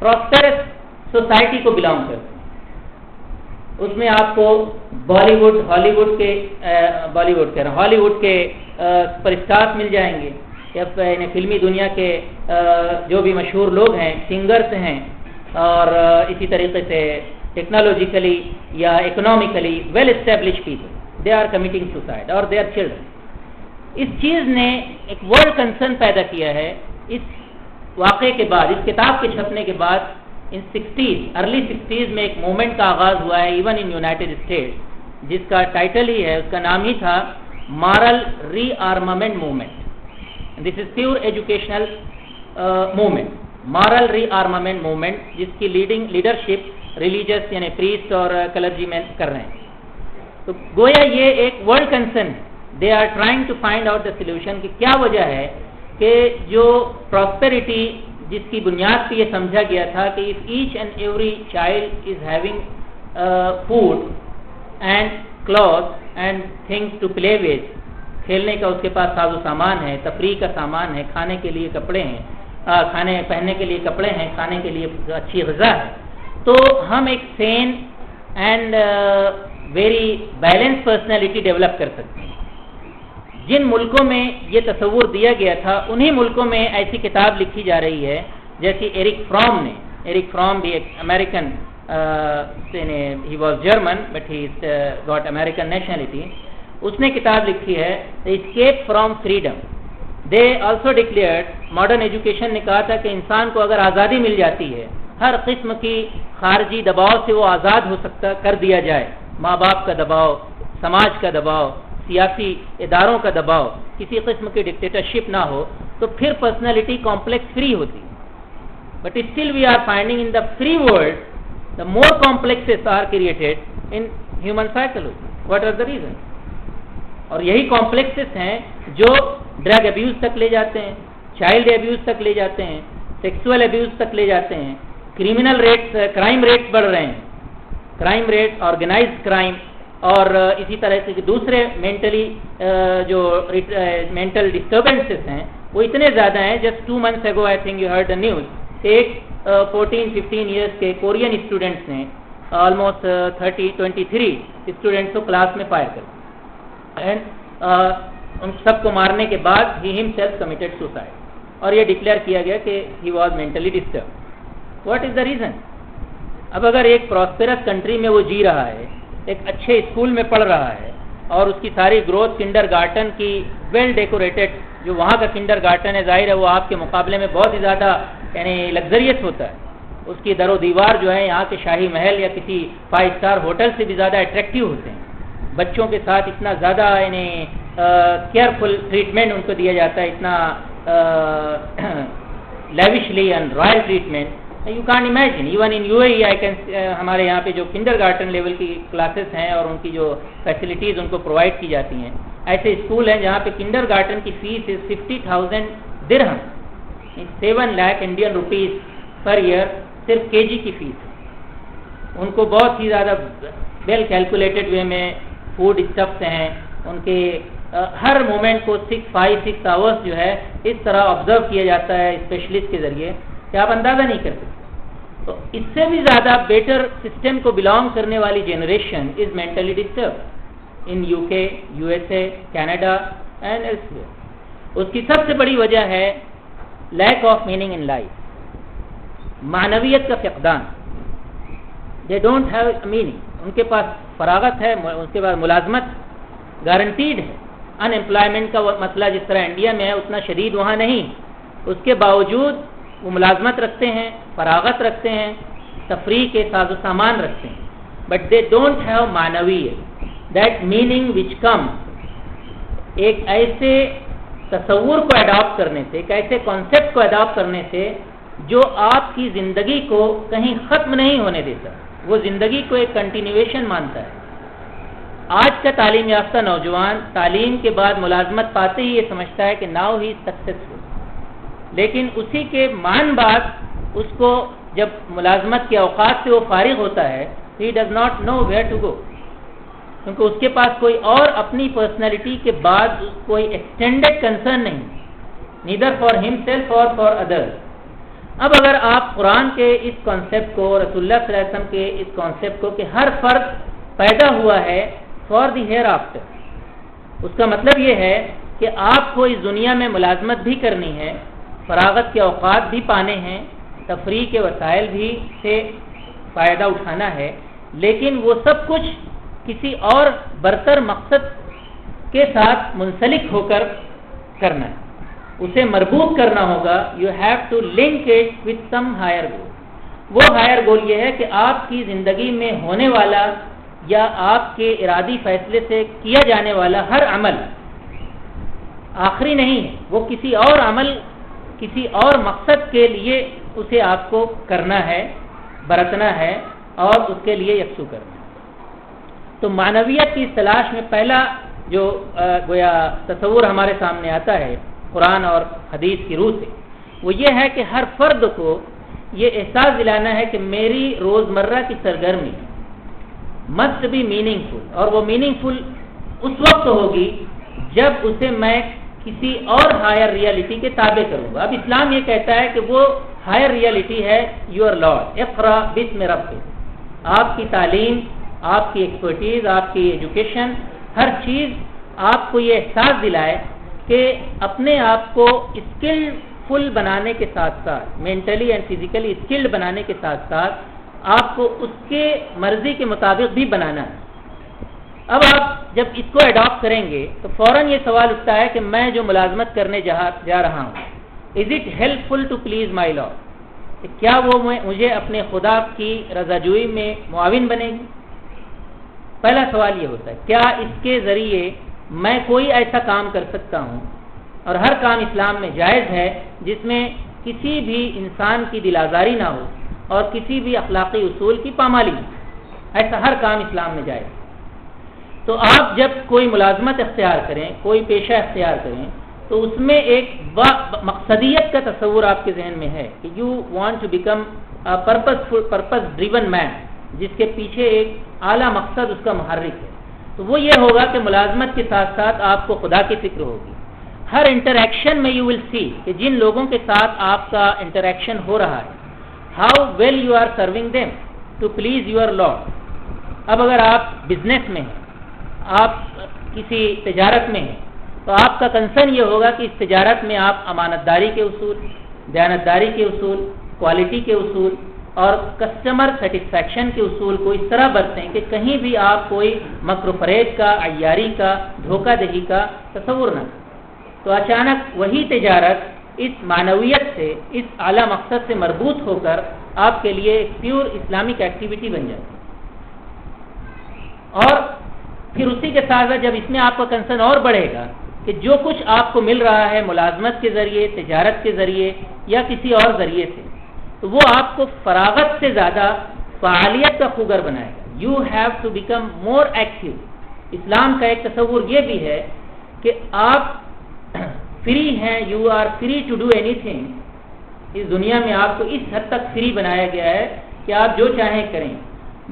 prosperous society کو belong کرتے ہیں. اس میں آپ کو ہالی would کے super stars مل جائیں گے یا فلمی دنیا کے جو بھی مشہور لوگ ہیں, سنگرز ہیں, اور اسی طریقے سے ٹیکنالوجیکلی یا economically well establish people, they are committing suicide اور دے آر چلڈرن. اس چیز نے ایک ورلڈ کنسرن پیدا کیا ہے. اس واقعے کے بعد, اس کتاب کے چھپنے کے بعد, ان ارلی 60s میں ایک موومنٹ کا آغاز ہوا ہے ایون ان یونائٹیڈ اسٹیٹس, جس کا ٹائٹل ہی ہے, اس کا نام ہی تھا moral rearmament movement. This is pure educational movement, moral rearmament movement, جس کی لیڈرشپ ریلیجس یعنی پریسٹ اور کلرجی مین کر رہے ہیں. تو گویا یہ ایک world concern, they are trying to find out the solution کہ کیا وجہ ہے کہ جو پراسپیرٹی جس کی بنیاد پہ یہ سمجھا گیا تھا کہ if each and every child is having food and cloth and things to play with, کھیلنے کا اس کے پاس ساز و سامان ہے, تفریح کا سامان ہے, کھانے کے لیے کپڑے ہیں, پہننے کے لیے کپڑے ہیں, کھانے کے لیے اچھی غذا ہے, تو ہم ایک sane and very balance personality develop کر سکتے ہیں. جن ملکوں میں یہ تصور دیا گیا تھا انہی ملکوں میں ایسی کتاب لکھی جا رہی ہے, جیسے ایرک فرام بھی ایک American, he was German but he got American nationality. اس نے کتاب لکھی ہے escape from freedom. They also declared, modern education نے کہا تھا کہ انسان کو اگر آزادی مل جاتی ہے, ہر قسم کی خارجی دباؤ سے وہ آزاد ہو سکتا کر دیا جائے, ماں باپ کا دباؤ, سماج کا دباؤ, سیاسی اداروں کا دباؤ, کسی قسم کی ڈکٹیٹرشپ نہ ہو, تو پھر پرسنالٹی کمپلیکس فری ہوتی. But still we are finding in the free world the more complexes are created in human psychology. What are the reason? اور یہی کمپلیکسز ہیں جو ڈرگ ابیوز تک لے جاتے ہیں, چائلڈ ابیوز تک لے جاتے ہیں, سیکسول ابیوز تک لے جاتے ہیں, کرائم ریٹس بڑھ رہے ہیں, کرائم ریٹ, آرگنائزڈ کرائم, اور اسی طرح سے دوسرے جو مینٹل ڈسٹربنسز ہیں وہ اتنے زیادہ ہیں. Just 2 months ago I think you heard the news, ایک 14-15 ایئرس کے کورین اسٹوڈنٹس نے آلموسٹ 23 اسٹوڈنٹس کو کلاس میں فائر کر دیا, اینڈ ان سب کو مارنے کے بعد ہی ہمسیلف کمیٹڈ سوسائڈ, اور یہ ڈکلیئر کیا گیا کہ he was mentally disturb. What is the reason? اب اگر ایک پراسپیرس کنٹری میں وہ جی رہا ہے, ایک اچھے اسکول میں پڑھ رہا ہے, اور اس کی ساری گروتھ کنڈر گارٹن کی ویل ڈیکوریٹڈ, جو وہاں کا کنڈر گارٹن ہے ظاہر ہے وہ آپ کے مقابلے میں بہت ہی زیادہ یعنی لگزریس ہوتا ہے, اس کی در و دیوار جو ہے یہاں کے شاہی محل یا کسی 5 star ہوٹل سے بھی زیادہ اٹریکٹیو ہوتے ہیں. بچوں کے ساتھ اتنا زیادہ یعنی کیئرفل ٹریٹمنٹ ان کو دیا جاتا ہے, اتنا lavishly and royal treatment. You can imagine even in U A E, ہمارے یہاں پہ جو کنڈر گارٹن لیول کی کلاسز ہیں اور ان کی جو فیسلٹیز ان کو پرووائڈ کی جاتی ہیں, ایسے اسکول ہیں جہاں پہ کنڈر گارٹن کی فیس 50,000 درہم, 7 lakh Indian rupees per year, صرف کے جی کی فیس. ان کو بہت ہی زیادہ ویل کیلکولیٹڈ وے میں فوڈ اسٹفس ہیں, ان کے ہر مومنٹ کو 5-6 hours جو ہے اس طرح آبزرو کیا جاتا ہے اسپیشلسٹ کے ذریعے کہ آپ اندازہ نہیں کر سکتے. تو اس سے بھی زیادہ بیٹر سسٹم کو بلانگ کرنے والی generation is mentally disturb in UK, USA, Canada and elsewhere. اس کی سب سے بڑی وجہ ہے lack of meaning in life, معنویت کا فقدان. دے ڈونٹ ہیو میننگ, ان کے پاس فراغت ہے, اس کے پاس ملازمت گارنٹیڈ ہے. ان امپلائمنٹ کا مسئلہ جس طرح انڈیا میں ہے اتنا شدید وہاں نہیں, اس کے باوجود وہ ملازمت رکھتے ہیں, فراغت رکھتے ہیں, تفریح کے ساز و سامان رکھتے ہیں, بٹ دے ڈونٹ ہیو معنویت, دیٹ میننگ وچ کم ایک ایسے تصور کو اڈاپٹ کرنے سے, ایک ایسے کانسیپٹ کو اڈاپٹ کرنے سے جو آپ کی زندگی کو کہیں ختم نہیں ہونے دیتا, وہ زندگی کو ایک کنٹینیویشن مانتا ہے. آج کا تعلیم یافتہ نوجوان تعلیم کے بعد ملازمت پاتے ہی یہ سمجھتا ہے کہ ناؤ ہی سکسیسفل, لیکن اسی کے بعد اس کو جب ملازمت کے اوقات سے وہ فارغ ہوتا ہے he does not know where to go, کیونکہ اس کے پاس کوئی اور اپنی پرسنالٹی کے بعد کوئی ایکسٹینڈڈ کنسرن نہیں, نیدر فار ہم سیلف اور فار ادرس. اب اگر آپ قرآن کے اس کانسیپٹ کو، رسول اللہ صلی اللہ علیہ وسلم کے اس کانسیپٹ کو کہ ہر فرد پیدا ہوا ہے فار دی ہیئر آفٹر، اس کا مطلب یہ ہے کہ آپ کو اس دنیا میں ملازمت بھی کرنی ہے، فراغت کے اوقات بھی پانے ہیں، تفریح کے وسائل بھی سے فائدہ اٹھانا ہے، لیکن وہ سب کچھ کسی اور برتر مقصد کے ساتھ منسلک ہو کر کرنا ہے، اسے مربوط کرنا ہوگا. You have to link it with some higher goal. وہ ہائر گول یہ ہے کہ آپ کی زندگی میں ہونے والا یا آپ کے ارادی فیصلے سے کیا جانے والا ہر عمل آخری نہیں ہے، وہ کسی اور عمل، کسی اور مقصد کے لیے اسے آپ کو کرنا ہے، برتنا ہے اور اس کے لیے یکسو کرنا ہے. تو معنویت کی تلاش میں پہلا جو گویا تصور ہمارے سامنے آتا ہے قرآن اور حدیث کی روح سے، وہ یہ ہے کہ ہر فرد کو یہ احساس دلانا ہے کہ میری روزمرہ کی سرگرمی مسٹ بی میننگ فل، اور وہ میننگ فل اس وقت ہوگی جب اسے میں کسی اور ہائر ریئلٹی کے تابع کروں گا. اب اسلام یہ کہتا ہے کہ وہ ہائر ریئلٹی ہے یور لارڈ، اقرا بسم ربک. آپ کی تعلیم، آپ کی ایکسپرٹیز، آپ کی ایجوکیشن، ہر چیز آپ کو یہ احساس دلائے کہ اپنے آپ کو اسکلفل بنانے کے ساتھ ساتھ، مینٹلی اینڈ فزیکلی اسکلڈ بنانے کے ساتھ ساتھ آپ کو اس کے مرضی کے مطابق بھی بنانا ہے. اب آپ جب اس کو اڈاپٹ کریں گے تو فوراً یہ سوال اٹھتا ہے کہ میں جو ملازمت کرنے جا رہا ہوں، is it helpful to please my lord? کیا وہ مجھے اپنے خدا کی رضا جوئی میں معاون بنے گی؟ پہلا سوال یہ ہوتا ہے کیا اس کے ذریعے میں کوئی ایسا کام کر سکتا ہوں، اور ہر کام اسلام میں جائز ہے جس میں کسی بھی انسان کی دل آزاری نہ ہو اور کسی بھی اخلاقی اصول کی پامالی نہ ہو، ایسا ہر کام اسلام میں جائز. تو آپ جب کوئی ملازمت اختیار کریں، کوئی پیشہ اختیار کریں، تو اس میں ایک مقصدیت کا تصور آپ کے ذہن میں ہے کہ you want to become purpose driven man, جس کے پیچھے ایک اعلیٰ مقصد اس کا محرک ہے. تو وہ یہ ہوگا کہ ملازمت کے ساتھ ساتھ آپ کو خدا کی فکر ہوگی. ہر انٹریکشن میں یو ول سی کہ جن لوگوں کے ساتھ آپ کا انٹریکشن ہو رہا ہے، how well you are serving them to please your lord. اب اگر آپ بزنس میں ہیں، آپ کسی تجارت میں ہیں، تو آپ کا کنسرن یہ ہوگا کہ اس تجارت میں آپ امانت داری کے اصول، دیانت داری کے اصول، کوالٹی کے اصول اور کسٹمر سیٹسفیکشن کے اصول کو اس طرح برتیں کہ کہیں بھی آپ کوئی مکر و فریب کا، عیاری کا، دھوکہ دہی کا تصور نہ کریں. تو اچانک وہی تجارت اس معنویت سے، اس اعلیٰ مقصد سے مربوط ہو کر آپ کے لیے ایک پیور اسلامک ایکٹیویٹی بن جاتی ہے. اور پھر اسی کے ساتھ جب اس میں آپ کا کنسرن اور بڑھے گا کہ جو کچھ آپ کو مل رہا ہے ملازمت کے ذریعے، تجارت کے ذریعے یا کسی اور ذریعے سے، تو وہ آپ کو فراغت سے زیادہ فعالیت کا خوگر بنائے گا. You have to become more active. اسلام کا ایک تصور یہ بھی ہے کہ آپ فری ہیں، you are free to do anything. اس دنیا میں آپ کو اس حد تک فری بنایا گیا ہے کہ آپ جو چاہیں کریں،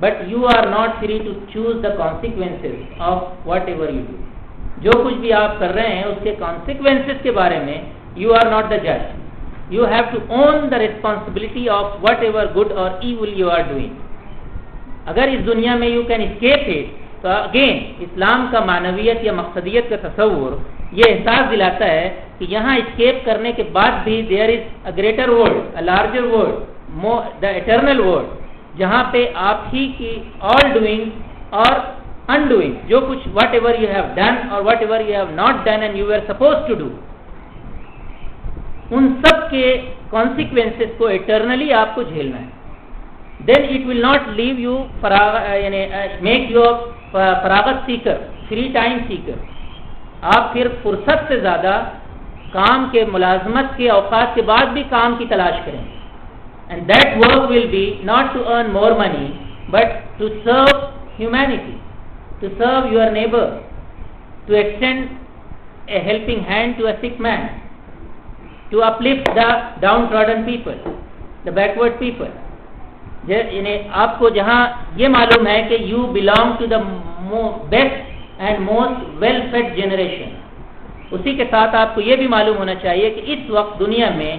but you are not free to choose the consequences of whatever you do. جو کچھ بھی آپ کر رہے ہیں اس کے کانسیکوینسز کے بارے میں یو آر ناٹ دا جج. You have to own the responsibility of whatever good or evil you are doing. اگر اس دنیا میں you can escape it, تو again اسلام کا معنویت یا مقصدیت کا تصور یہ احساس دلاتا ہے کہ یہاں escape کرنے کے بعد بھی there is a greater world, a larger world, the eternal world, جہاں پہ آپ ہی کی all doing اور undoing، جو کچھ whatever you have done or whatever you have not done and you were supposed to do، ان سب کے کانسیکوینسز کو ایٹرنلی آپ کو جھیلنا ہے. Then it will not leave you یعنی میک یو فراغت سیکر، فری ٹائم سیکر. آپ پھر فرصت سے زیادہ کام کے، ملازمت کے اوقات کے بعد بھی کام کی تلاش کریں. And that work will be not to earn more money but to serve humanity, to serve your neighbour, to extend a helping hand to a sick man, to uplift the downtrodden people, the backward people. یعنی آپ کو جہاں یہ معلوم ہے کہ you belong to the best and most well fed generation، اسی کے ساتھ آپ کو یہ بھی معلوم ہونا چاہیے کہ اس وقت دنیا میں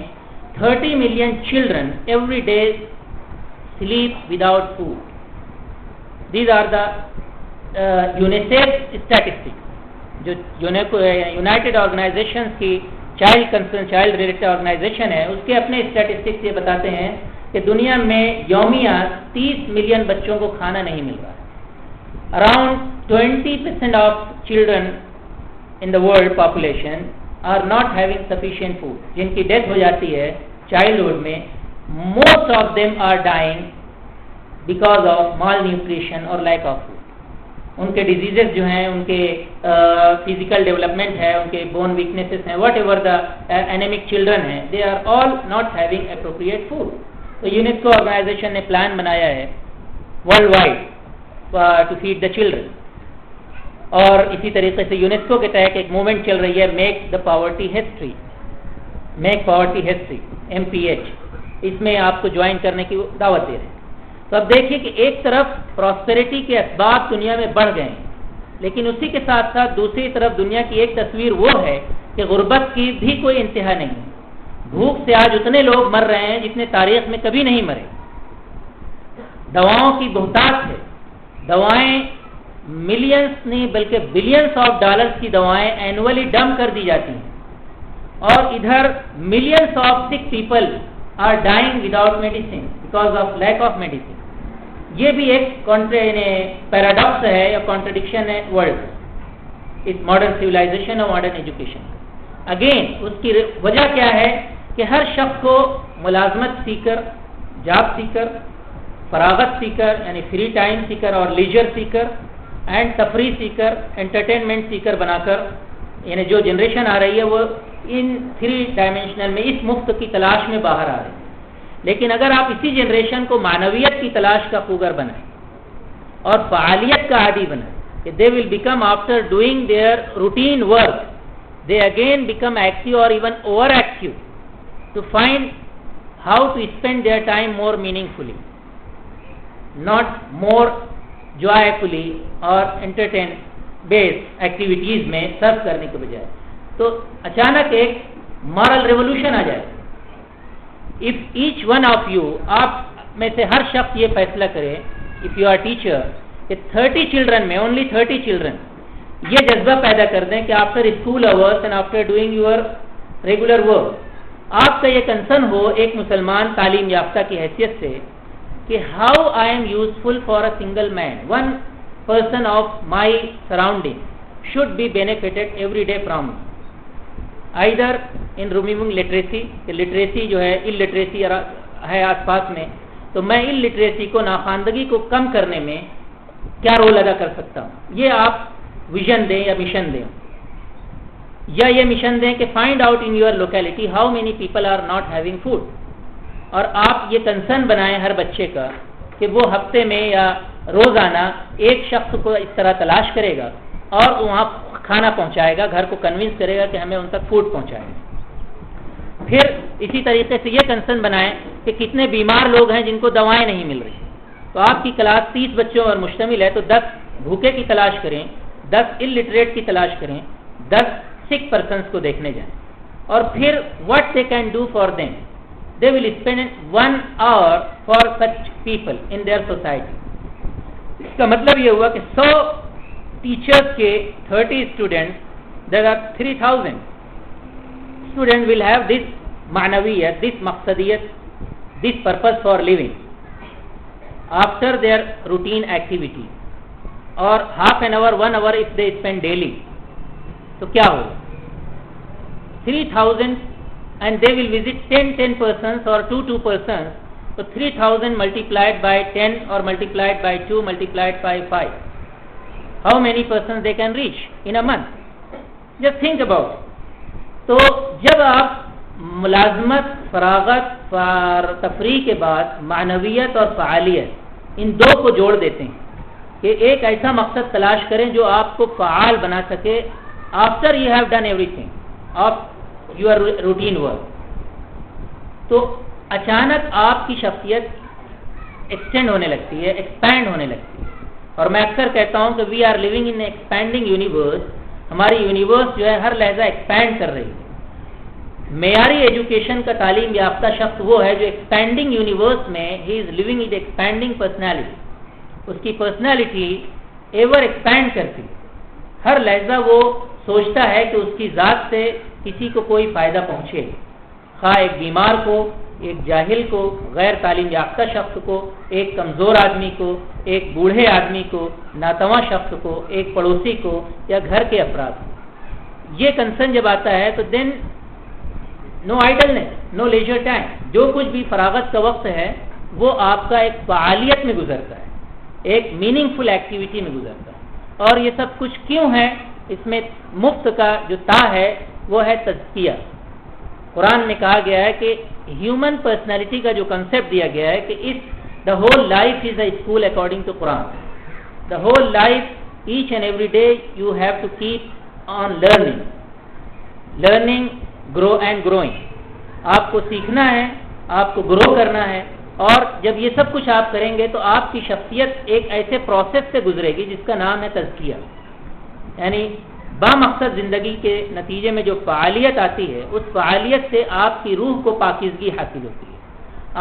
30 million children every day sleep without food. These are the UNICEF statistics. جو یونائٹیڈ آرگنائزیشنز کی چائلڈ ریلیٹڈ آرگنائزیشن ہے، اس کے اپنے اسٹیٹسٹکس یہ بتاتے ہیں کہ دنیا میں یومیہ 30 ملین بچوں کو کھانا نہیں مل رہا ہے. Around 20% of children in the world population are not having sufficient food. جن کی ڈیتھ ہو جاتی ہے چائلڈہڈ میں، most of them are dying because of malnutrition اور لیک آف فوڈ. ان کے ڈیزیزز جو ہیں، ان کے فزیکل ڈیولپمنٹ ہے، ان کے بون ویکنیسز ہیں، whatever the anaemic children ہیں، they are all not having appropriate food. تو یونیسکو آرگنائزیشن نے پلان بنایا ہے worldwide to feed the children. اور اسی طریقے سے یونیسکو کے تحت ایک موومنٹ چل رہی ہے، make the poverty history, make poverty history MPH. اس میں آپ کو جوائن کرنے کی دعوت دے رہے ہیں. تو اب دیکھیے کہ ایک طرف پراسپیرٹی کے اسباب دنیا میں بڑھ گئے ہیں، لیکن اسی کے ساتھ ساتھ دوسری طرف دنیا کی ایک تصویر وہ ہے کہ غربت کی بھی کوئی انتہا نہیں. بھوک سے آج اتنے لوگ مر رہے ہیں جتنے تاریخ میں کبھی نہیں مرے. دواؤں کی بہتات ہے، دوائیں ملینس نہیں بلکہ بلینس آف ڈالرز کی دوائیں اینولی ڈمپ کر دی جاتی ہیں، اور ادھر millions of sick people are dying without medicine because of lack of medicine. یہ بھی ایک پیراڈاکس ہے یا کانٹرڈکشن ہے ورلڈ اس ماڈرن سویلائزیشن اور ماڈرن ایجوکیشن. اگین اس کی وجہ کیا ہے کہ ہر شخص کو ملازمت سیکر، جاب سیکر، فراغت سیکر یعنی فری ٹائم سیکر اور لیجر سیکر اینڈ تفریح سیکر، انٹرٹینمنٹ سیکر بنا کر، یعنی جو جنریشن آ رہی ہے وہ ان 3 ڈائمینشنل میں اس مفت کی تلاش میں باہر آ رہے ہیں. لیکن اگر آپ اسی جنریشن کو معنویت کی تلاش کا خوگر بنائیں اور فعالیت کا عادی بنائیں کہ they will become after doing their routine work they again become active اور even over active to find how to spend their time more meaningfully, not more joyfully اور انٹرٹین بیس ایکٹیویٹیز میں سرو کرنے کے بجائے. تو اچانک ایک مارل ریولوشن آ جائے. If each one of you, آپ میں سے ہر شخص یہ فیصلہ کرے، اف یو آر ٹیچر، کہ 30 چلڈرن میں اونلی 30 چلڈرن یہ جذبہ پیدا کر دیں کہ after school hours and after doing your regular work آپ کا یہ کنسرن ہو ایک مسلمان تعلیم یافتہ کی حیثیت سے کہ how I am useful for a single man, one person of my surrounding should be benefited every day from either in removing literacy, کہ لٹریسی جو ہے ان لٹریسی ہے آس پاس میں، تو میں ان لٹریسی کو، ناخواندگی کو کم کرنے میں کیا رول ادا کر سکتا ہوں. یہ آپ ویژن دیں یا مشن دیں، یا یہ مشن دیں کہ find out in your locality how many people are not having food. اور آپ یہ کنسرن بنائیں ہر بچے کا کہ وہ ہفتے میں یا روزانہ ایک شخص کو اس طرح تلاش کرے گا اور وہاں کھانا پہنچائے گا، گھر کو کنونس کرے گا کہ ہمیں ان تک فوڈ پہنچائے گا. پھر اسی طریقے سے یہ کنسرن بنائیں کہ کتنے بیمار لوگ ہیں جن کو دوائیں نہیں مل رہی. تو آپ کی کلاس 30 بچوں پر مشتمل ہے، تو 10 بھوکے کی تلاش کریں، 10 الٹریٹ کی تلاش کریں، 10 سک پرسنس کو دیکھنے جائیں. اور پھر what they can do for them, they will spend 1 hour for such people in their society. اس کا مطلب یہ ہوا کہ 100 ٹیچرس کے 30 students, there are 3000 student will have this معنویت، دس مقصدیت، this purpose for living after their routine activity. اور half an hour 1 hour if they spend daily، تو کیا ہوگا 3000 and they will visit 10 persons or 2 persons. So 3000 multiplied by 10 or multiplied by 2 multiplied by 5. How many persons they can reach in a month? Just think about. تو جب آپ ملازمت، فراغت اور تفریح کے بعد معنویت اور فعالیت ان دو کو جوڑ دیتے ہیں کہ ایک ایسا مقصد تلاش کریں جو آپ کو فعال بنا سکے after you have done every thing of your routine work, تو اچانک آپ کی شخصیت ایکسٹینڈ ہونے لگتی ہے، ایکسپینڈ ہونے لگتی ہے. اور میں اکثر کہتا ہوں کہ we are living in expanding universe. ہماری یونیورس جو ہے ہر لحظہ ایکسپینڈ کر رہی ہے. معیاری ایجوکیشن کا تعلیم یافتہ شخص وہ ہے جو ایکسپینڈنگ یونیورس میں ہی از لیونگ ود ایکسپینڈنگ پرسنالٹی. اس کی پرسنالٹی ایور ایکسپینڈ کرتی ہے. ہر لحظہ وہ سوچتا ہے کہ اس کی ذات سے کسی کو کوئی فائدہ پہنچے، خواہ ایک بیمار کو، ایک جاہل کو، غیر تعلیم یافتہ شخص کو، ایک کمزور آدمی کو، ایک بوڑھے آدمی کو، ناتواں شخص کو، ایک پڑوسی کو یا گھر کے افراد کو. یہ کنسرن جب آتا ہے تو دین نو آئیڈلنس، نو لیجر ٹائم. جو کچھ بھی فراغت کا وقت ہے وہ آپ کا ایک فعالیت میں گزرتا ہے، ایک میننگ فل ایکٹیویٹی میں گزرتا ہے. اور یہ سب کچھ کیوں ہے؟ اس میں مفت کا جو تا ہے وہ ہے تزکیہ. قرآن میں کہا گیا ہے کہ ہیومن پرسنالٹی کا جو کنسیپٹ دیا گیا ہے کہ the whole life is a school according to Quran. The whole life each and every day you have to keep on learning grow and growing. آپ کو سیکھنا ہے، آپ کو گرو کرنا ہے، اور جب یہ سب کچھ آپ کریں گے تو آپ کی شخصیت ایک ایسے پروسیس سے گزرے گی جس کا نام ہے تزکیہ. یعنی بامقصد زندگی کے نتیجے میں جو فعالیت آتی ہے اس فعالیت سے آپ کی روح کو پاکیزگی حاصل ہوتی ہے،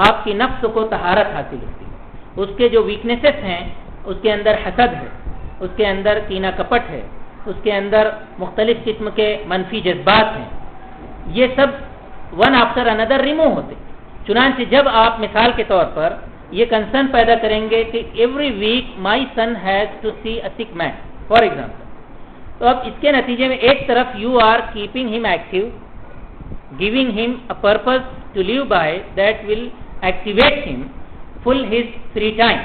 آپ کی نفس کو طہارت حاصل ہوتی ہے. اس کے جو ویکنیسز ہیں، اس کے اندر حسد ہے، اس کے اندر کینہ کپٹ ہے، اس کے اندر مختلف قسم کے منفی جذبات ہیں. یہ سب ون آفٹر اندر ریموو ہوتے. چنانچہ جب آپ مثال کے طور پر یہ کنسرن پیدا کریں گے کہ every week my son has to see a sick man for example, تو اب اس کے نتیجے میں ایک طرف you are keeping him active, giving him a purpose to live by that will activate him fill his free time.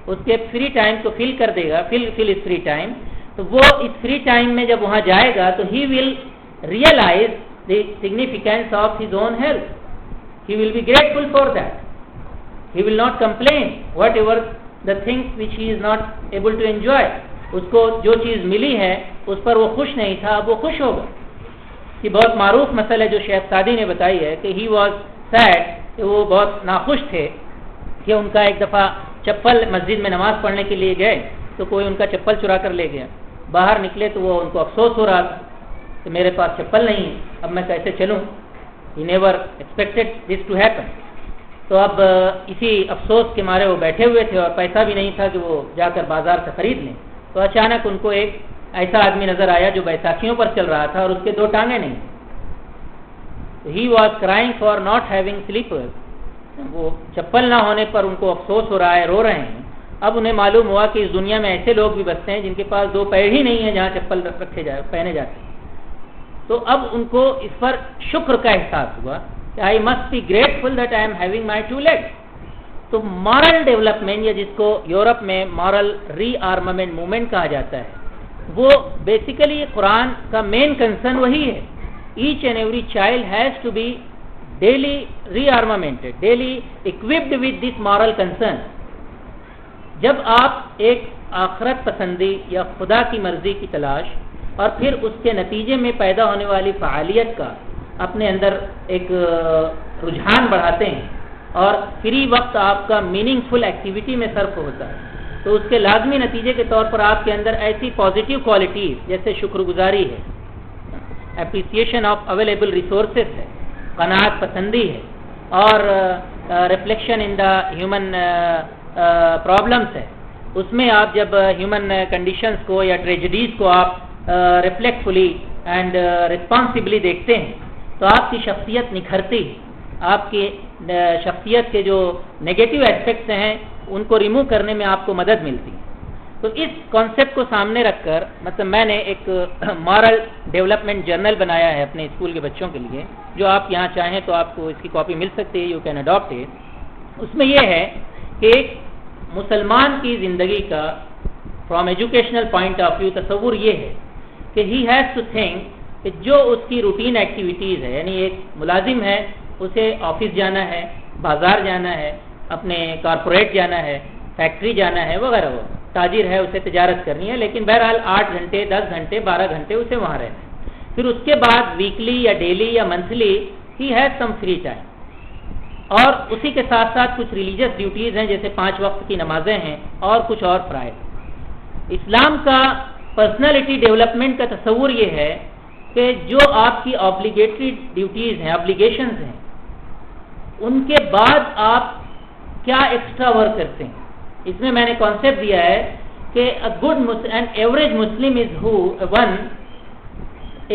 اس کے free time کو فل کر دے گا، فل از فری ٹائم. تو وہ اس فری ٹائم میں جب وہاں جائے گا تو he will realise the significance of his own health. He will be grateful for that. He will not complain whatever the things which he is not able to enjoy. اس کو جو چیز ملی ہے اس پر وہ خوش نہیں تھا، اب وہ خوش ہوگا. یہ بہت معروف مسئلہ ہے جو شیخ سعدی نے بتائی ہے کہ he was sad، کہ وہ بہت ناخوش تھے کہ ان کا ایک دفعہ چپل مسجد میں نماز پڑھنے کے لیے گئے تو کوئی ان کا چپل چرا کر لے گیا. باہر نکلے تو وہ ان کو افسوس ہو رہا تھا کہ میرے پاس چپل نہیں ہے، اب میں کیسے چلوں. He never expected this to happen. تو اب اسی افسوس کے مارے وہ بیٹھے ہوئے تھے اور پیسہ بھی نہیں تھا کہ وہ جا کر بازار سے خرید لیں. تو اچانک ان کو ایک ایسا آدمی نظر آیا جو بیساکھیوں پر چل رہا تھا اور اس کے 2 ٹانگیں نہیں. He was crying for not having slippers. وہ چپل نہ ہونے پر ان کو افسوس ہو رہا ہے، رو رہے ہیں. اب انہیں معلوم ہوا کہ اس دنیا میں ایسے لوگ بھی بستے ہیں جن کے پاس 2 پیر ہی نہیں ہیں جہاں چپل پہنے جاتے ہیں. تو اب ان کو اس پر شکر کا احساس ہوا کہ I must be grateful that I am having my 2 legs. تو مارل ڈیولپمنٹ، یا جس کو یورپ میں مارل ری آرمامنٹ موومنٹ کہا جاتا ہے، وہ بیسیکلی قرآن کا مین کنسرن وہی ہے. Each and every child has to be daily rearmamented, daily occupied with this moral concern. جب آپ ایک آخرت پسندی یا خدا کی مرضی کی تلاش اور پھر اس کے نتیجے میں پیدا ہونے والی فعالیت کا اپنے اندر ایک رجحان بڑھاتے ہیں اور فری وقت آپ کا میننگ فل ایکٹیویٹی میں صرف ہوتا ہے، تو اس کے لازمی نتیجے کے طور پر آپ کے اندر ایسی پازیٹیو کوالٹیز جیسے شکر گزاری ہے، اپریسیشن آف اویلیبل ریسورسز ہے، قناعت پسندی ہے، اور reflection in the human problems ہے. اس میں آپ جب ہیومن کنڈیشنز کو یا ٹریجڈیز کو آپ ریفلیکٹفلی اینڈ رسپانسبلی دیکھتے ہیں تو آپ کی شخصیت نکھرتی ہے. آپ کی شخصیت کے جو نگیٹو اسپیکٹس ہیں ان کو ریموو کرنے میں آپ کو مدد ملتی ہے. تو اس کانسیپٹ کو سامنے رکھ کر مطلب میں نے ایک مارل ڈیولپمنٹ جرنل بنایا ہے اپنے اسکول کے بچوں کے لیے، جو آپ یہاں چاہیں تو آپ کو اس کی کاپی مل سکتی ہے، یو کین اڈاپٹ اٹ. اس میں یہ ہے کہ ایک مسلمان کی زندگی کا from educational point of view تصور یہ ہے کہ ہی ہیز ٹو تھنک کہ جو اس کی روٹین ایکٹیویٹیز ہے، یعنی ایک ملازم ہے اسے آفس جانا ہے، بازار جانا ہے، اپنے کارپوریٹ جانا ہے، فیکٹری جانا ہے وغیرہ، وہ تاجر ہے اسے تجارت کرنی ہے، لیکن بہرحال 8 گھنٹے 10 گھنٹے 12 گھنٹے اسے وہاں رہنا ہے. پھر اس کے بعد ویکلی یا ڈیلی یا monthly he has some free time, اور اسی کے ساتھ ساتھ کچھ ریلیجیس ڈیوٹیز ہیں جیسے 5 وقت کی نمازیں ہیں اور کچھ اور فرائض. اسلام کا پرسنالٹی ڈیولپمنٹ کا تصور یہ ہے کہ کہ جو آپ کی obligatory ڈیوٹیز ہیں, obligations ہیں, ان کے بعد آپ کیا ایکسٹرا ورک کرتے ہیں. اس میں نے کانسیپٹ دیا ہے کہ ایوریج مسلم از ون.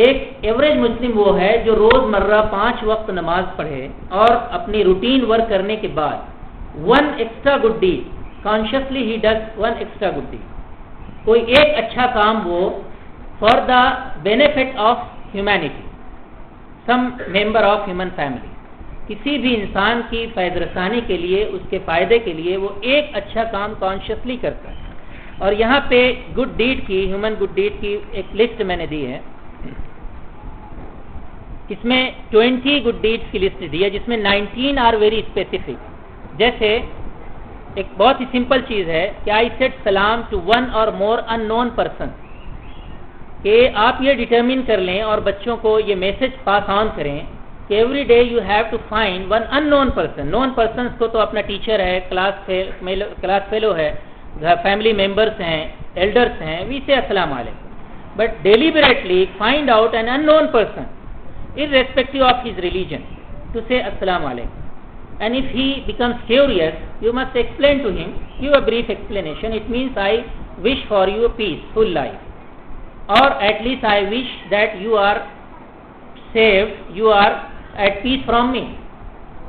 ایک ایوریج مسلم وہ ہے جو روز مرہ 5 وقت نماز پڑھے اور اپنی روٹین ورک کرنے کے بعد one extra good deed, consciously he does one extra good deed, کوئی ایک اچھا کام وہ for the benefit of humanity, some member of human family, کسی بھی انسان کی فائدہ رسانی کے لیے, اس کے فائدے کے لیے وہ ایک اچھا کام کانشیسلی کرتا ہے. اور یہاں پہ گڈ ڈیڈ کی, ہیومن گڈ ڈیڈ کی ایک لسٹ میں نے دی ہے. اس میں 20 گڈ ڈیڈس کی لسٹ دی ہے جس میں 19 آر ویری اسپیسیفک. جیسے ایک بہت ہی سمپل چیز ہے کہ آئی سیڈ سلام ٹو ون اور مور ان نون پرسن, کہ آپ یہ ڈٹرمن کر لیں اور بچوں کو یہ میسج پاس آن کریں کہ every day you have to find one unknown person. Known persons کو تو اپنا ٹیچر ہے, کلاس فیلو ہے, فیملی ممبرس ہیں, ایلڈرس ہیں, وی سے السلام علیکم. But deliberately find out an unknown person irrespective of his religion to say assalamu alaikum. And if he becomes curious, you must explain to him, give a brief explanation. It means I wish for you a peaceful life, or at least I wish that you are saved, you are at peace from me,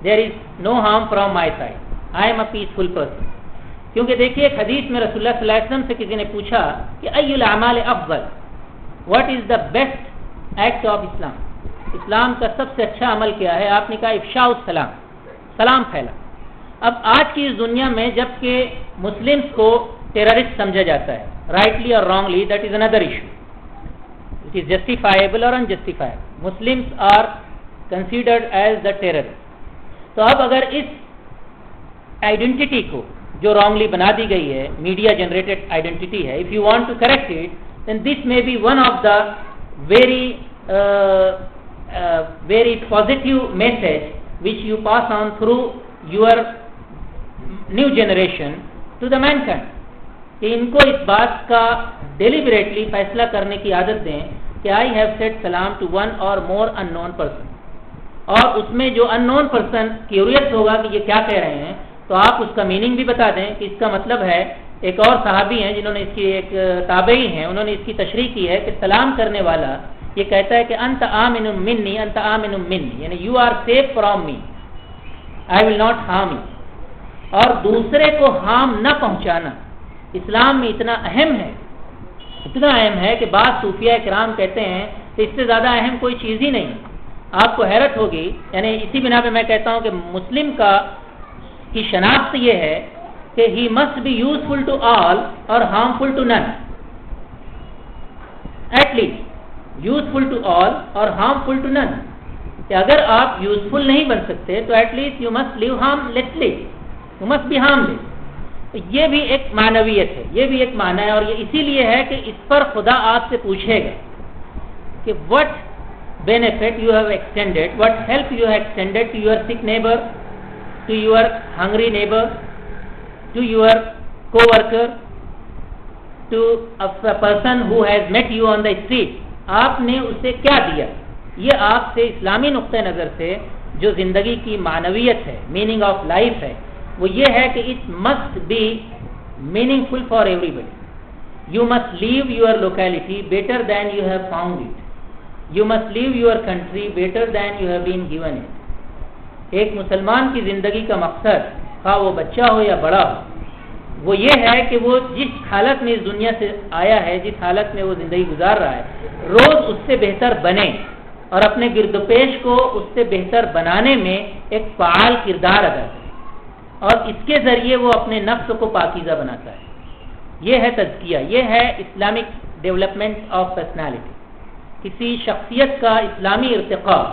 there is no harm from my side, I am a peaceful person. کیونکہ دیکھیے ایک حدیث میں رسول اللہ صلی اللہ علیہ وسلم سے کسی نے پوچھا کہ ای الاعمال افضل, what is the best act of Islam, اسلام کا سب سے اچھا عمل کیا ہے؟ آپ نے کہا افشاء السلام, سلام پھیلا. اب آج کی اس دنیا میں جب کہ مسلمس کو ٹیررسٹ سمجھا جاتا ہے, رائٹلی اور wrongly, that is under issue, it is justifiable اور unjustifiable. Muslims are considered as the terrorist. تو اب اگر اس آئیڈینٹی کو جو رانگلی بنا دی گئی ہے, میڈیا جنریٹڈ آئیڈینٹی ہے, if you want to correct it then this may be one of the very positive message which you pass on through your new generation to the mankind. کہ ان کو اس بات کا deliberately فیصلہ کرنے کی عادت دیں کہ I have said salam to one or more unknown person, اور اس میں جو unknown person curious ہوگا کہ یہ کیا کہہ رہے ہیں تو آپ اس کا میننگ بھی بتا دیں کہ اس کا مطلب ہے. ایک اور صحابی ہیں جنہوں نے اس کی, ایک تابعی ہیں, انہوں نے اس کی تشریح کی ہے کہ سلام کرنے والا یہ کہتا ہے کہ انت آمن منی, انت آمن منی, یعنی you are safe from me, I will not harm you. اور دوسرے کو ہارم نہ پہنچانا اسلام میں اتنا اہم ہے, اتنا اہم ہے کہ بعض صوفیہ کرام کہتے ہیں کہ اس سے زیادہ اہم کوئی چیز ہی نہیں. آپ کو حیرت ہوگی, یعنی اسی بنا پہ میں کہتا ہوں کہ مسلم کی شناخت یہ ہے کہ he must be useful to all اور harmful to none, at least useful to all اور ہارمفل ٹو نن. کہ اگر آپ یوزفل نہیں بن سکتے تو at least you must live harmlessly, you must be harmless. یہ بھی ایک معنویت ہے, یہ بھی ایک معنی ہے, اور یہ اسی لیے ہے کہ اس پر خدا آپ سے پوچھے گا کہ what benefit you have extended, what help you have extended to your sick neighbor, to your hungry neighbor, to your co-worker, to a person who has met you on the street. آپ نے اسے کیا دیا؟ یہ آپ سے اسلامی نقطۂ نظر سے جو زندگی کی معنویت ہے, میننگ آف لائف ہے, وہ یہ ہے کہ it must be meaningful for everybody. You must leave your locality better than you have found it. You must leave your country better than you have been given it. ایک مسلمان کی زندگی کا مقصد, خواہ وہ بچہ ہو یا بڑا ہو, وہ یہ ہے کہ وہ جس حالت میں اس دنیا سے آیا ہے, جس حالت میں وہ زندگی گزار رہا ہے, روز اس سے بہتر بنے اور اپنے گرد و پیش کو اس سے بہتر بنانے میں ایک فعال کردار ادا کرے, اور اس کے ذریعے وہ اپنے نفس کو پاکیزہ بناتا ہے. یہ ہے تزکیہ, یہ ہے اسلامک ڈیولپمنٹ آف پرسنالٹی. کسی شخصیت کا اسلامی ارتقاء,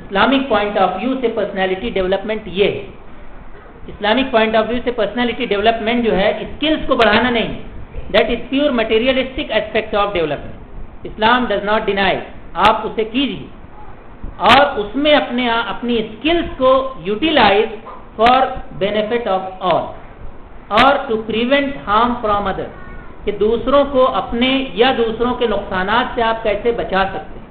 اسلامک پوائنٹ آف ویو سے پرسنالٹی ڈیولپمنٹ یہ ہے. اسلامک پوائنٹ آف ویو سے پرسنالٹی ڈیولپمنٹ جو ہے اسکلز کو بڑھانا نہیں, that is pure materialistic aspect of development. اسلام ڈز ناٹ ڈینائی, آپ اسے کیجیے اور اس میں اپنی اسکلز کو utilise for benefit of all, اور to prevent harm from others, کہ دوسروں کو اپنے یا دوسروں کے نقصانات سے آپ کیسے بچا سکتے ہیں.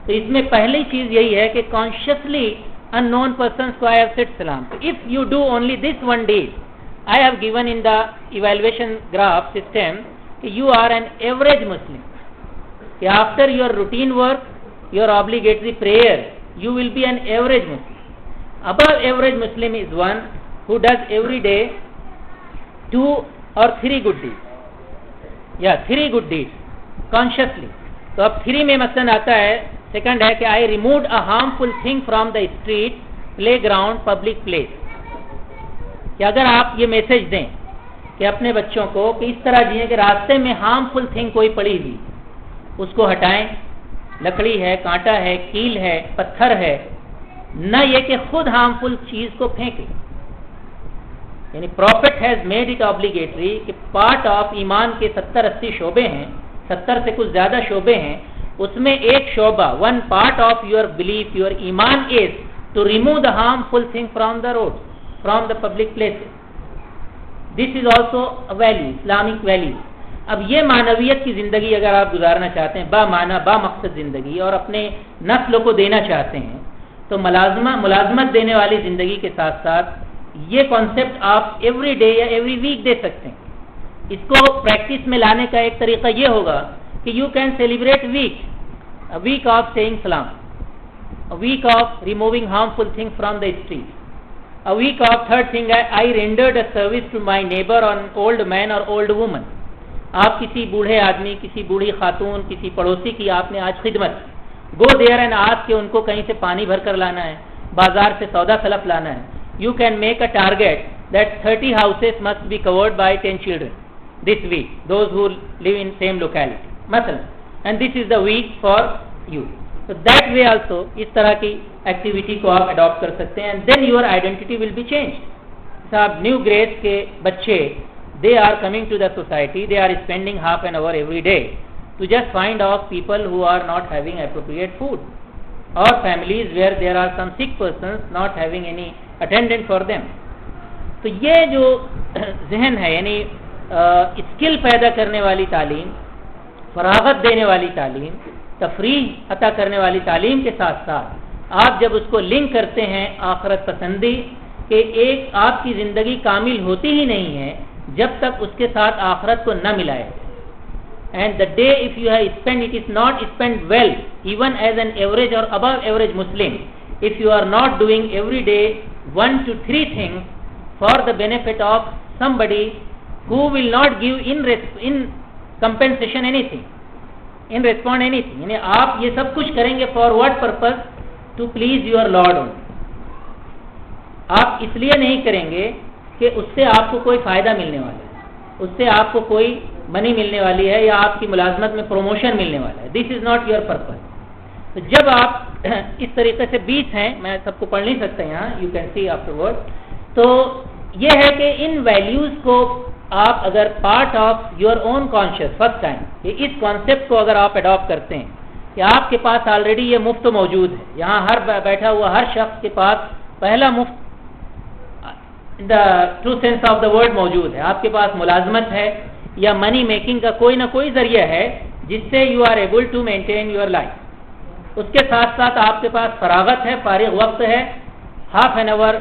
تو اس میں پہلی چیز یہی ہے کہ کانشیسلی ان نون پرسنس کو آئی ہیو سیڈ سلام. If you do only this one deed, I have given in the evaluation graph system, you are an average Muslim. After your routine work, your obligatory prayer, you will be an average Muslim. Above average Muslim is one who does every day 2 or 3 good deeds. 3 good deeds consciously. تو اب 3 میں مثلا آتا ہے, second ہے کہ I removed a harmful thing from the street, playground, public place. کہ اگر آپ یہ میسج دیں کہ اپنے بچوں کو کہ اس طرح جئیں کہ راستے میں ہارمفل تھنگ کوئی پڑی ہوئی اس کو ہٹائیں, لکڑی ہے, کانٹا ہے, کیل ہے, پتھر ہے, نہ یہ کہ خود ہارمفل چیز کو پھینکے. یعنی prophet has made it obligatory کہ پارٹ آف ایمان کے 70-80 شعبے ہیں, 70 سے کچھ زیادہ شعبے ہیں, اس میں ایک شعبہ, one part of your belief, your ایمان is to remove the harmful thing from the road, from the public places. This is also a value, Islamic value. اب یہ معنویت کی زندگی اگر آپ گزارنا چاہتے ہیں, با معنی با مقصد زندگی, اور اپنے نسل کو دینا چاہتے ہیں, تو ملازمت دینے والی زندگی کے ساتھ ساتھ یہ کانسیپٹ آپ ایوری ڈے یا ایوری ویک دے سکتے ہیں. اس کو پریکٹس میں لانے کا ایک طریقہ یہ ہوگا کہ you can celebrate week of seeing سلام, week of removing harmful thing from the street. A week of third thing ہے I rendered a service to my neighbor or an old man or old woman. آپ کسی بوڑھے آدمی, کسی بوڑھی خاتون, کسی پڑوسی کی آپ نے آج خدمت. Go there and ask کہ ان کو کہیں سے پانی بھر کر لانا ہے, بازار سے سودا سلف لانا ہے. You can make a target that 30 houses must be covered by 10 children this week, those who live in same locality. مثلا, and this is the week for you. So that way also اس طرح کی activity کو آپ adapt کر سکتے ہیں, and then your identity will be changed. صاحب new grease کے بچے, they are coming to the society, they are spending half an hour every day to just find out people who are not having appropriate food, or families where there are some sick persons not having any attendant for them. تو یہ جو ذہن ہے, یعنی skill پیدا کرنے والی تعلیم, فراغت دینے والی تعلیم, تفریح عطا کرنے والی تعلیم کے ساتھ ساتھ آپ جب اس کو لنک کرتے ہیں آخرت پسندی, کہ ایک آپ کی زندگی کامل ہوتی ہی نہیں ہے جب تک اس کے ساتھ آخرت کو نہ ملائے. And the day if you have spend, it is not spend well even as an average اور above average Muslim, if you are not doing every day 1 to 3 things for the benefit of somebody who will not give in compensation anything, in respond anything. یعنی آپ یہ سب کچھ کریں گے for what purpose? To please your Lord only. آپ اس لیے نہیں کریں گے کہ اس سے آپ کو کوئی فائدہ ملنے والا ہے, اس سے آپ کو کوئی منی ملنے والی ہے یا آپ کی ملازمت میں پروموشن ملنے والا ہے. دس از ناٹ یور پرپز. تو جب آپ اس طریقے سے 20 ہیں, میں سب کو پڑھ نہیں سکتا یہاں, you can see afterward. تو یہ ہے کہ ان ویلیوز کو آپ اگر part of your own conscious first time, اس کانسیپٹ کو اگر آپ اڈاپٹ کرتے ہیں کہ آپ کے پاس آلریڈی یہ مفت موجود ہے, یہاں ہر بیٹھا ہوا ہر شخص کے پاس پہلا مفت the true sense of the word موجود ہے. آپ کے پاس ملازمت ہے یا منی میکنگ کا کوئی نہ کوئی ذریعہ ہے جس سے you are able to maintain your life. اس کے ساتھ ساتھ آپ کے پاس فراغت ہے, فارغ وقت ہے, half an hour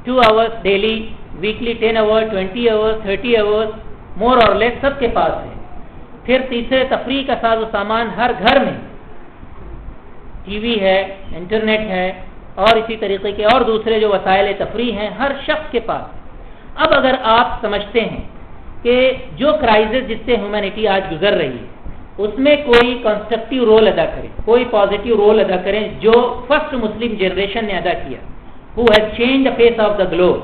2 hours daily, weekly 10 hours, 20 hours, 30 hours, more or لیس سب کے پاس ہے. پھر تیسرے تفریح کا ساز و سامان ہر گھر میں, ٹی وی ہے, انٹرنیٹ ہے, اور اسی طریقے کے اور دوسرے جو وسائل تفریح ہیں ہر شخص کے پاس. اب اگر آپ سمجھتے ہیں کہ جو کرائسس جس سے ہیومینٹی آج گزر رہی ہے اس میں کوئی کنسٹرکٹیو رول ادا کریں, کوئی پازیٹیو رول ادا کریں جو فرسٹ مسلم جنریشن نے ادا کیا, who has changed the face of the globe,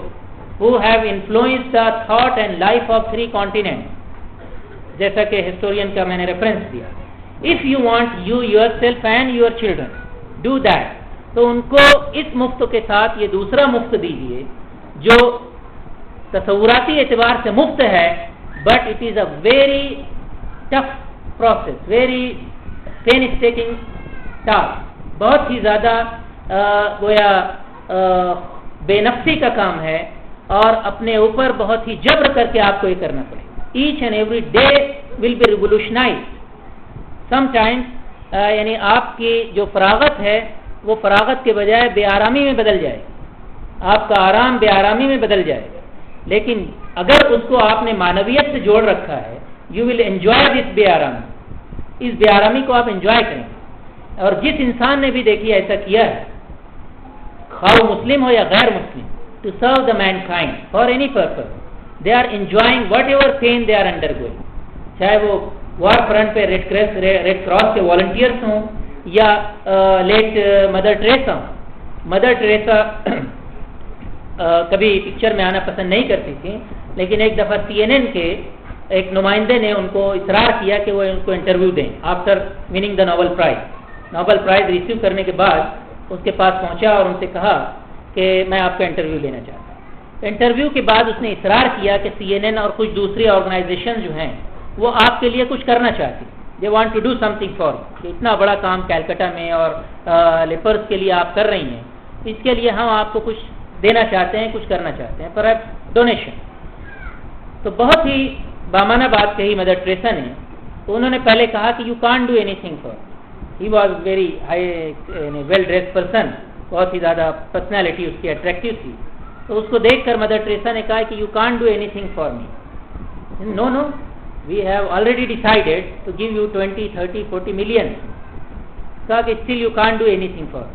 who have influenced the thought and life of 3 continents, جیسا کہ ہسٹورین کا میں نے ریفرنس دیا. If you want you yourself and your children do that, تو ان کو اس مفت کے ساتھ یہ دوسرا مفت دیجیے جو تصوراتی اعتبار سے مفت ہے, but it is a very tough process, very painstaking task, بہت ہی زیادہ گویا بے نفسی کا کام ہے اور اپنے اوپر بہت ہی جبر کر کے آپ کو یہ کرنا پڑے. Each and every day will be revolutionised. Sometimes یعنی آپ کی جو فراغت ہے وہ فراغت کے بجائے بے آرامی میں بدل جائے، آپ کا آرام بے آرامی میں بدل جائے گا. لیکن اگر اس کو آپ نے معنویت سے جوڑ رکھا ہے، یو ول انجوائے دس بے آرامی، اس بے آرامی کو آپ انجوائے کریں. اور جس انسان نے بھی دیکھیے ایسا کیا ہے، خواہ مسلم ہو یا غیر مسلم، to serve the mankind for any purpose, they are enjoying whatever pain they are undergoing. چاہے وہ وار فرنٹ پہ ریڈ کراس کے والنٹیئرس ہوں یا late Mother Teresa. Mother Teresa کبھی پکچر میں آنا پسند نہیں کرتی تھی، لیکن ایک دفعہ CNN کے ایک نمائندے نے ان کو اصرار کیا کہ وہ ان کو انٹرویو دیں after winning the Nobel price. Nobel price receive کرنے کے بعد اس کے پاس پہنچا اور ان سے کہا کہ میں آپ کا انٹرویو لینا چاہتا ہوں. انٹرویو کے بعد اس نے اصرار کیا کہ CNN اور کچھ دوسری آرگنائزیشن جو ہیں وہ آپ کے لیے کچھ کرنا چاہتی، they want to do something for کہ اتنا بڑا کام کیلکٹا میں اور لیپرس کے لیے آپ کر رہی ہیں، اس کے لیے ہم آپ کو کچھ دینا چاہتے ہیں، کچھ کرنا چاہتے ہیں، پر ڈونیشن. تو بہت ہی بامانہ بات کہی مدر ٹریسا نے. تو انہوں نے پہلے کہا کہ you can't do anything for. He was very high well dress person, بہت ہی زیادہ پرسنالٹی اس کی اٹریکٹیو تھی. تو اس کو دیکھ کر مدر ٹریسا نے کہا کہ you can't do anything for me. No no we have already decided to give you 20, 30, 40 million. کہا کہ still you can't do anything for.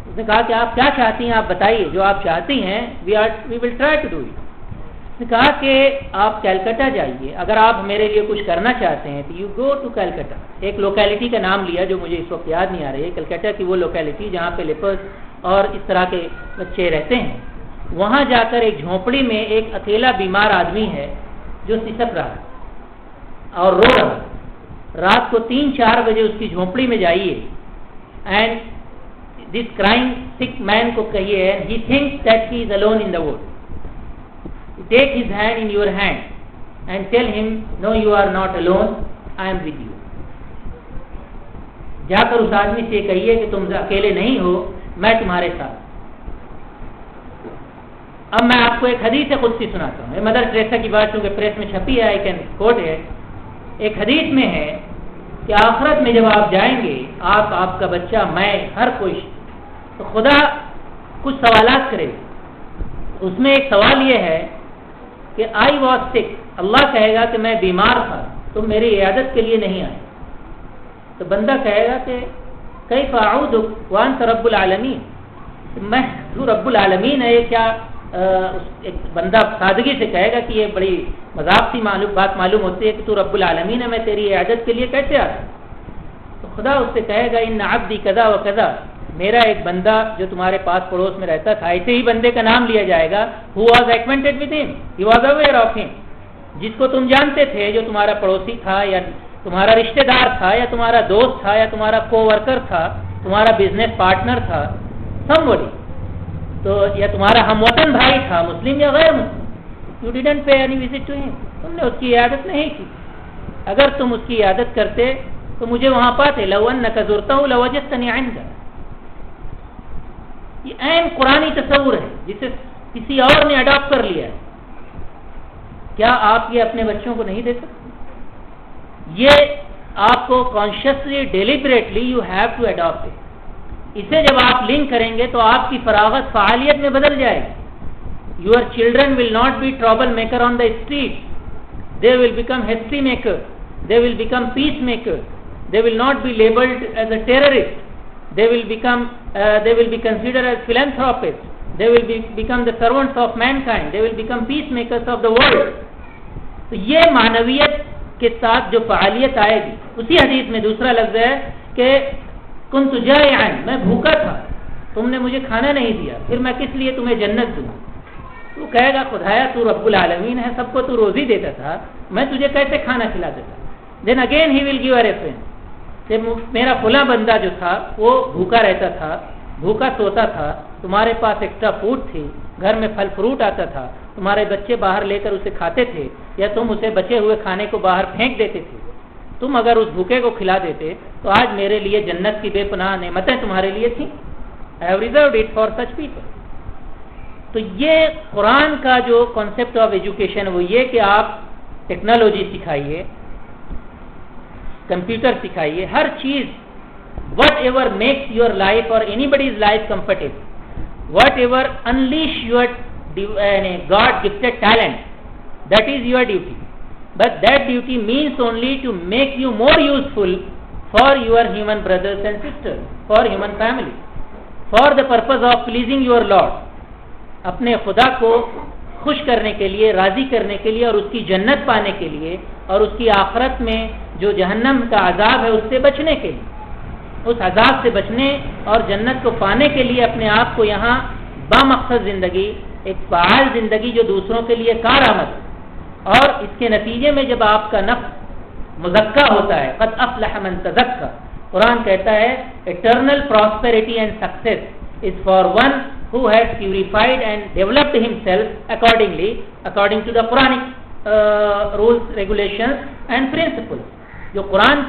اس نے کہا کہ آپ کیا چاہتی ہیں، آپ بتائیے جو آپ چاہتی ہیں، we will try to do it. اس نے کہا کہ آپ کیلکٹا جائیے، اگر آپ میرے لیے کچھ کرنا چاہتے ہیں تو یو گو ٹو کیلکٹا. ایک لوکیلٹی کا نام لیا جو مجھے اس وقت یاد نہیں آ رہی ہے، کلکٹا کی وہ لوکیلٹی جہاں پہ لیپرس اور اس طرح کے بچے رہتے ہیں. وہاں جا کر ایک جھونپڑی میں ایک اکیلا بیمار آدمی ہے جو سسک رہا ہے اور رو رہا ہے. رات کو 3-4 بجے اس کی جھونپڑی میں جائیے اینڈ دس کرائنگ سک مین کو کہیے he thinks that he is alone in the world. Take his hand in your hand and tell him no you are not alone, I am with you. جا کر اس آدمی سے کہیے کہ تم اکیلے نہیں ہو، میں تمہارے ساتھ. اب میں آپ کو ایک حدیث قدسی سناتا ہوں. مدر ٹریسا کی بات چونکہ پریس میں چھپی ہے، آئی کین کوٹ ہے. ایک حدیث میں ہے کہ آخرت میں جب آپ جائیں گے، آپ کا بچہ، میں، ہر کوئی، تو خدا کچھ سوالات کرے. اس میں ایک سوال یہ ہے کہ آئی واز سک. اللہ کہے گا کہ میں بیمار تھا، تم میری عیادت کے لیے نہیں آئے. تو بندہ کہے گا کہ کیف اعوذک وانت رب العالمین، میں تو رب العالمین ہے. یہ کیا ایک بندہ سادگی سے کہے گا کہ یہ بڑی مذاق سی بات معلوم ہوتی ہے کہ تو رب العالمین ہے، میں تیری عیادت کے لیے کیسے آتا. تو خدا اس سے کہے گا ان عبدی کذا و کذا، میرا ایک بندہ جو تمہارے پاس پڑوس میں رہتا تھا، ایسے ہی بندے کا نام لیا جائے گا. who was acquainted with him, he was aware of him، جس کو تم جانتے تھے، جو تمہارا پڑوسی تھا یا تمہارا رشتہ دار تھا یا تمہارا دوست تھا یا تمہارا کو ورکر تھا، تمہارا بزنس پارٹنر تھا، somebody، تو یا تمہارا ہم وطن بھائی تھا، مسلم یا غیر مسلم. you didn't pay any visit to him، تم نے اس کی عیادت نہیں کی. اگر تم اس کی عیادت کرتے تو مجھے وہاں پاتے. لو انک زرتہ لوجدتنی عندہ. یہ عین قرآنی تصور ہے جسے کسی اور نے اڈاپٹ کر لیا ہے. کیا آپ یہ اپنے بچوں کو نہیں دے سکتے؟ یہ آپ کو consciously deliberately you have to adapt it. اسے جب آپ لنک کریں گے تو آپ کی فراغت فعالیت میں بدل جائے گی. Your children will not be trouble maker on the street, they will become history maker, they will become peace maker, they will not be labelled as a terrorist, they will be considered as philanthropists, they will become the servants of mankind, they will become peacemakers of the world. تو یہ معنویت کے ساتھ جو فعالیت آئے گی. اسی حدیث میں دوسرا لفظ ہے کہ كنت جائعا، میں بھوکا تھا، تم نے مجھے کھانا نہیں دیا، پھر میں کس لیے تمہیں جنت دوں. تو کہے گا خدایا تو رب العالمین ہے، سب کو تو روزی دیتا تھا، میں تجھے کیسے کھانا کھلا دیتا. then again he will give a reference کہ میرا فلاں بندہ جو تھا وہ بھوکا رہتا تھا، بھوکا سوتا تھا، تمہارے پاس ایکسٹرا فوڈ تھی، گھر میں پھل فروٹ آتا تھا، تمہارے بچے باہر لے کر اسے کھاتے تھے یا تم اسے بچے ہوئے کھانے کو باہر پھینک دیتے تھے. تم اگر اس بھوکے کو کھلا دیتے تو آج میرے لیے جنت کی بے پناہ نعمتیں تمہارے لیے تھیں. I have reserved it for such people. تو یہ قرآن کا جو کانسیپٹ آف ایجوکیشن وہ یہ کہ آپ ٹیکنالوجی سکھائیے، کمپیوٹر سکھائیے، ہر چیز whatever makes your life or anybody's life comfortable, whatever unleash your God gifted talent, that is your duty. But that duty means only to make you more useful for your human brothers and sisters, for human family, for the purpose of pleasing your Lord. اپنے خدا کو خوش کرنے کے لیے, راضی کرنے کے لیے, اور اس کی جنت پانے کے لیے, اور اس کی آخرت میں جو جہنم کا عذاب ہے اس سے بچنے کے لیے, اس عذاب سے بچنے اور جنت کو پانے کے لیے اپنے آپ کو یہاں بامقصد زندگی, ایک فعال زندگی جو دوسروں کے لیے کارآمد, اور اس کے نتیجے میں جب آپ کا نفس مزکہ ہوتا ہے, قد افلح من تزکا, قرآن کہتا ہے eternal prosperity and success is for one who has purified and developed himself according to the Quranic rules, regulations and principles. جو قرآن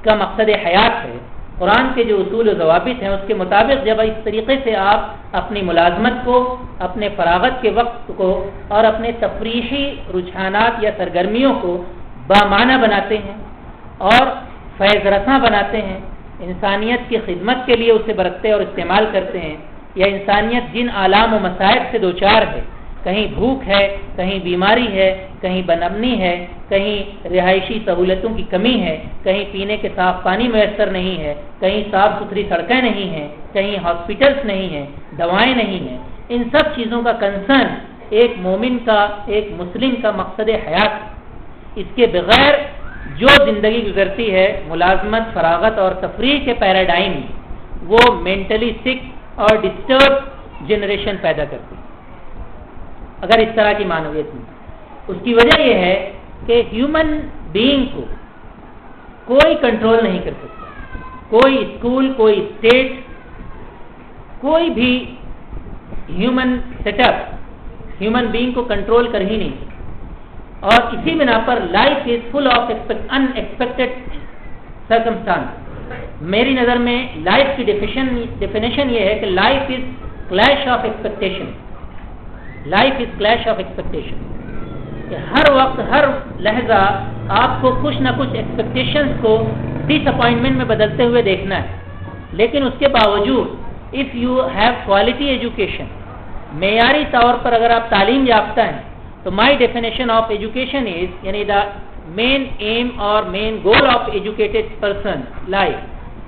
کا مقصد حیات ہے, قرآن کے جو اصول و ضوابط ہیں, اس کے مطابق جب اس طریقے سے آپ اپنی ملازمت کو, اپنے فراغت کے وقت کو, اور اپنے تفریحی رجحانات یا سرگرمیوں کو بامعنی بناتے ہیں اور فیض رساں بناتے ہیں, انسانیت کی خدمت کے لیے اسے برتتے اور استعمال کرتے ہیں, یا انسانیت جن آلام و مصائب سے دوچار ہے, کہیں بھوک ہے, کہیں بیماری ہے, کہیں بدامنی ہے, کہیں رہائشی سہولتوں کی کمی ہے, کہیں پینے کے صاف پانی میسر نہیں ہے, کہیں صاف ستھری سڑکیں نہیں ہیں, کہیں ہاسپٹلس نہیں ہیں, دوائیں نہیں ہیں, ان سب چیزوں کا کنسرن ایک مومن کا, ایک مسلم کا مقصد حیات. اس کے بغیر جو زندگی گزرتی ہے ملازمت, فراغت اور تفریح کے پیراڈائم, وہ مینٹلی سک اور ڈسٹرب جنریشن پیدا کرتی ہے اگر اس طرح کی معنویت میں. اس کی وجہ یہ ہے کہ ہیومن بینگ کو کوئی کنٹرول نہیں کر سکتا, کوئی اسکول, کوئی اسٹیٹ, کوئی بھی human set up human being کو کنٹرول کر ہی نہیں سکتا. اور اسی بنا پر life is full of unexpected circumstance. میری نظر میں لائف کی ڈیفینیشن یہ ہے کہ life is clash of expectation. Life is clash of expectation, کہ ہر وقت, ہر لہجہ آپ کو کچھ نہ کچھ ایکسپیکٹیشنز کو ڈس اپوائنٹمنٹ میں بدلتے ہوئے دیکھنا ہے. لیکن اس کے باوجود if you have quality education, معیاری طور پر اگر آپ تعلیم یافتہ ہیں, تو my definition of education is, یعنی دا مین ایم اور main goal of educated person life,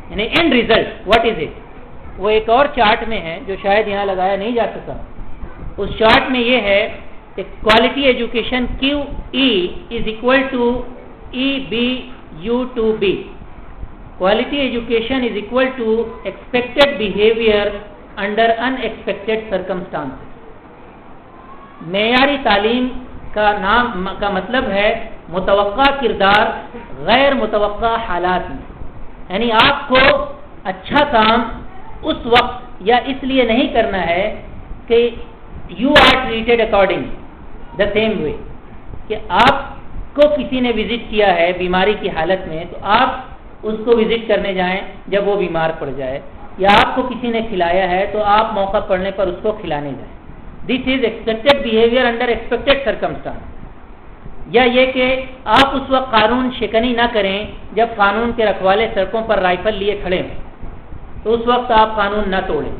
یعنی end result what is it. وہ ایک اور چارٹ میں ہے جو شاید یہاں لگایا نہیں جا سکا. اس چارٹ میں یہ ہے کہ quality education QE is equal to EBU2B. Quality education is equal to expected behaviour under unexpected circumstance. معیاری تعلیم کا مطلب ہے متوقع کردار غیر متوقع حالات میں. یعنی آپ کو اچھا کام اس وقت یا اس لیے نہیں کرنا ہے کہ you are treated according the same way, کہ آپ کو کسی نے وزٹ کیا ہے بیماری کی حالت میں, تو آپ اس کو وزٹ کرنے جائیں جب وہ بیمار پڑ جائے, یا آپ کو کسی نے کھلایا ہے تو آپ موقع پڑنے پر اس کو کھلانے جائیں. This is expected behaviour under expected circumstance. یا یہ کہ آپ اس وقت قانون شکنی نہ کریں جب قانون کے رکھوالے سڑکوں پر رائفل لیے کھڑے ہوں, تو اس وقت آپ قانون نہ توڑیں.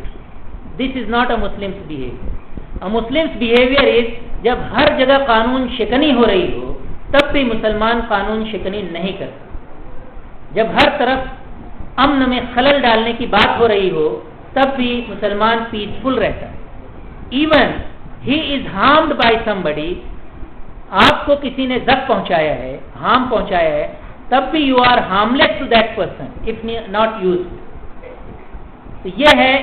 This is not a Muslim's behaviour. A Muslim's behaviour is جب ہر جگہ قانون شکنی ہو رہی ہو تب بھی مسلمان قانون شکنی نہیں کرتا. جب ہر طرف امن میں خلل ڈالنے کی بات ہو رہی ہو تب بھی مسلمان پیسفل رہتا ہے. Even he is harmed by somebody, آپ کو کسی نے زخم پہنچایا ہے, ہارم پہنچایا ہے, تب بھی you are harmless to that person if not use. تو یہ ہے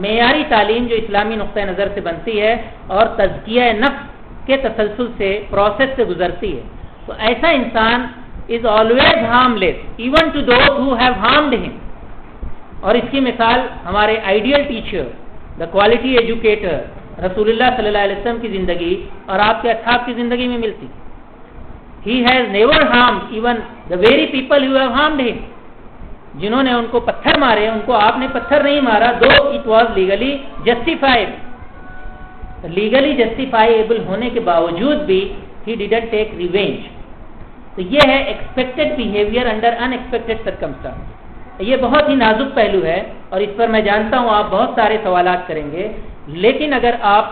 معیاری تعلیم جو اسلامی نقطہ نظر سے بنتی ہے اور تزکیہ نفس کے تسلسل سے, پروسیس سے گزرتی ہے. تو ایسا انسان is always harmless even to those who have harmed him. اور اس کی مثال ہمارے ideal teacher, the quality educator رسول اللہ صلی اللہ علیہ وسلم کی زندگی اور آپ کے اصحاب کی زندگی میں ملتی. He has never harmed even the very people who have harmed him. جنہوں نے ان کو پتھر مارے, ان کو آپ نے پتھر نہیں مارا, though it was legally justified. Legally justifiable ہونے کے باوجود بھی he didn't take revenge. تو یہ ہے expected behaviour under unexpected circumstance. یہ بہت ہی نازک پہلو ہے اور اس پر میں جانتا ہوں آپ بہت سارے سوالات کریں گے، لیکن اگر آپ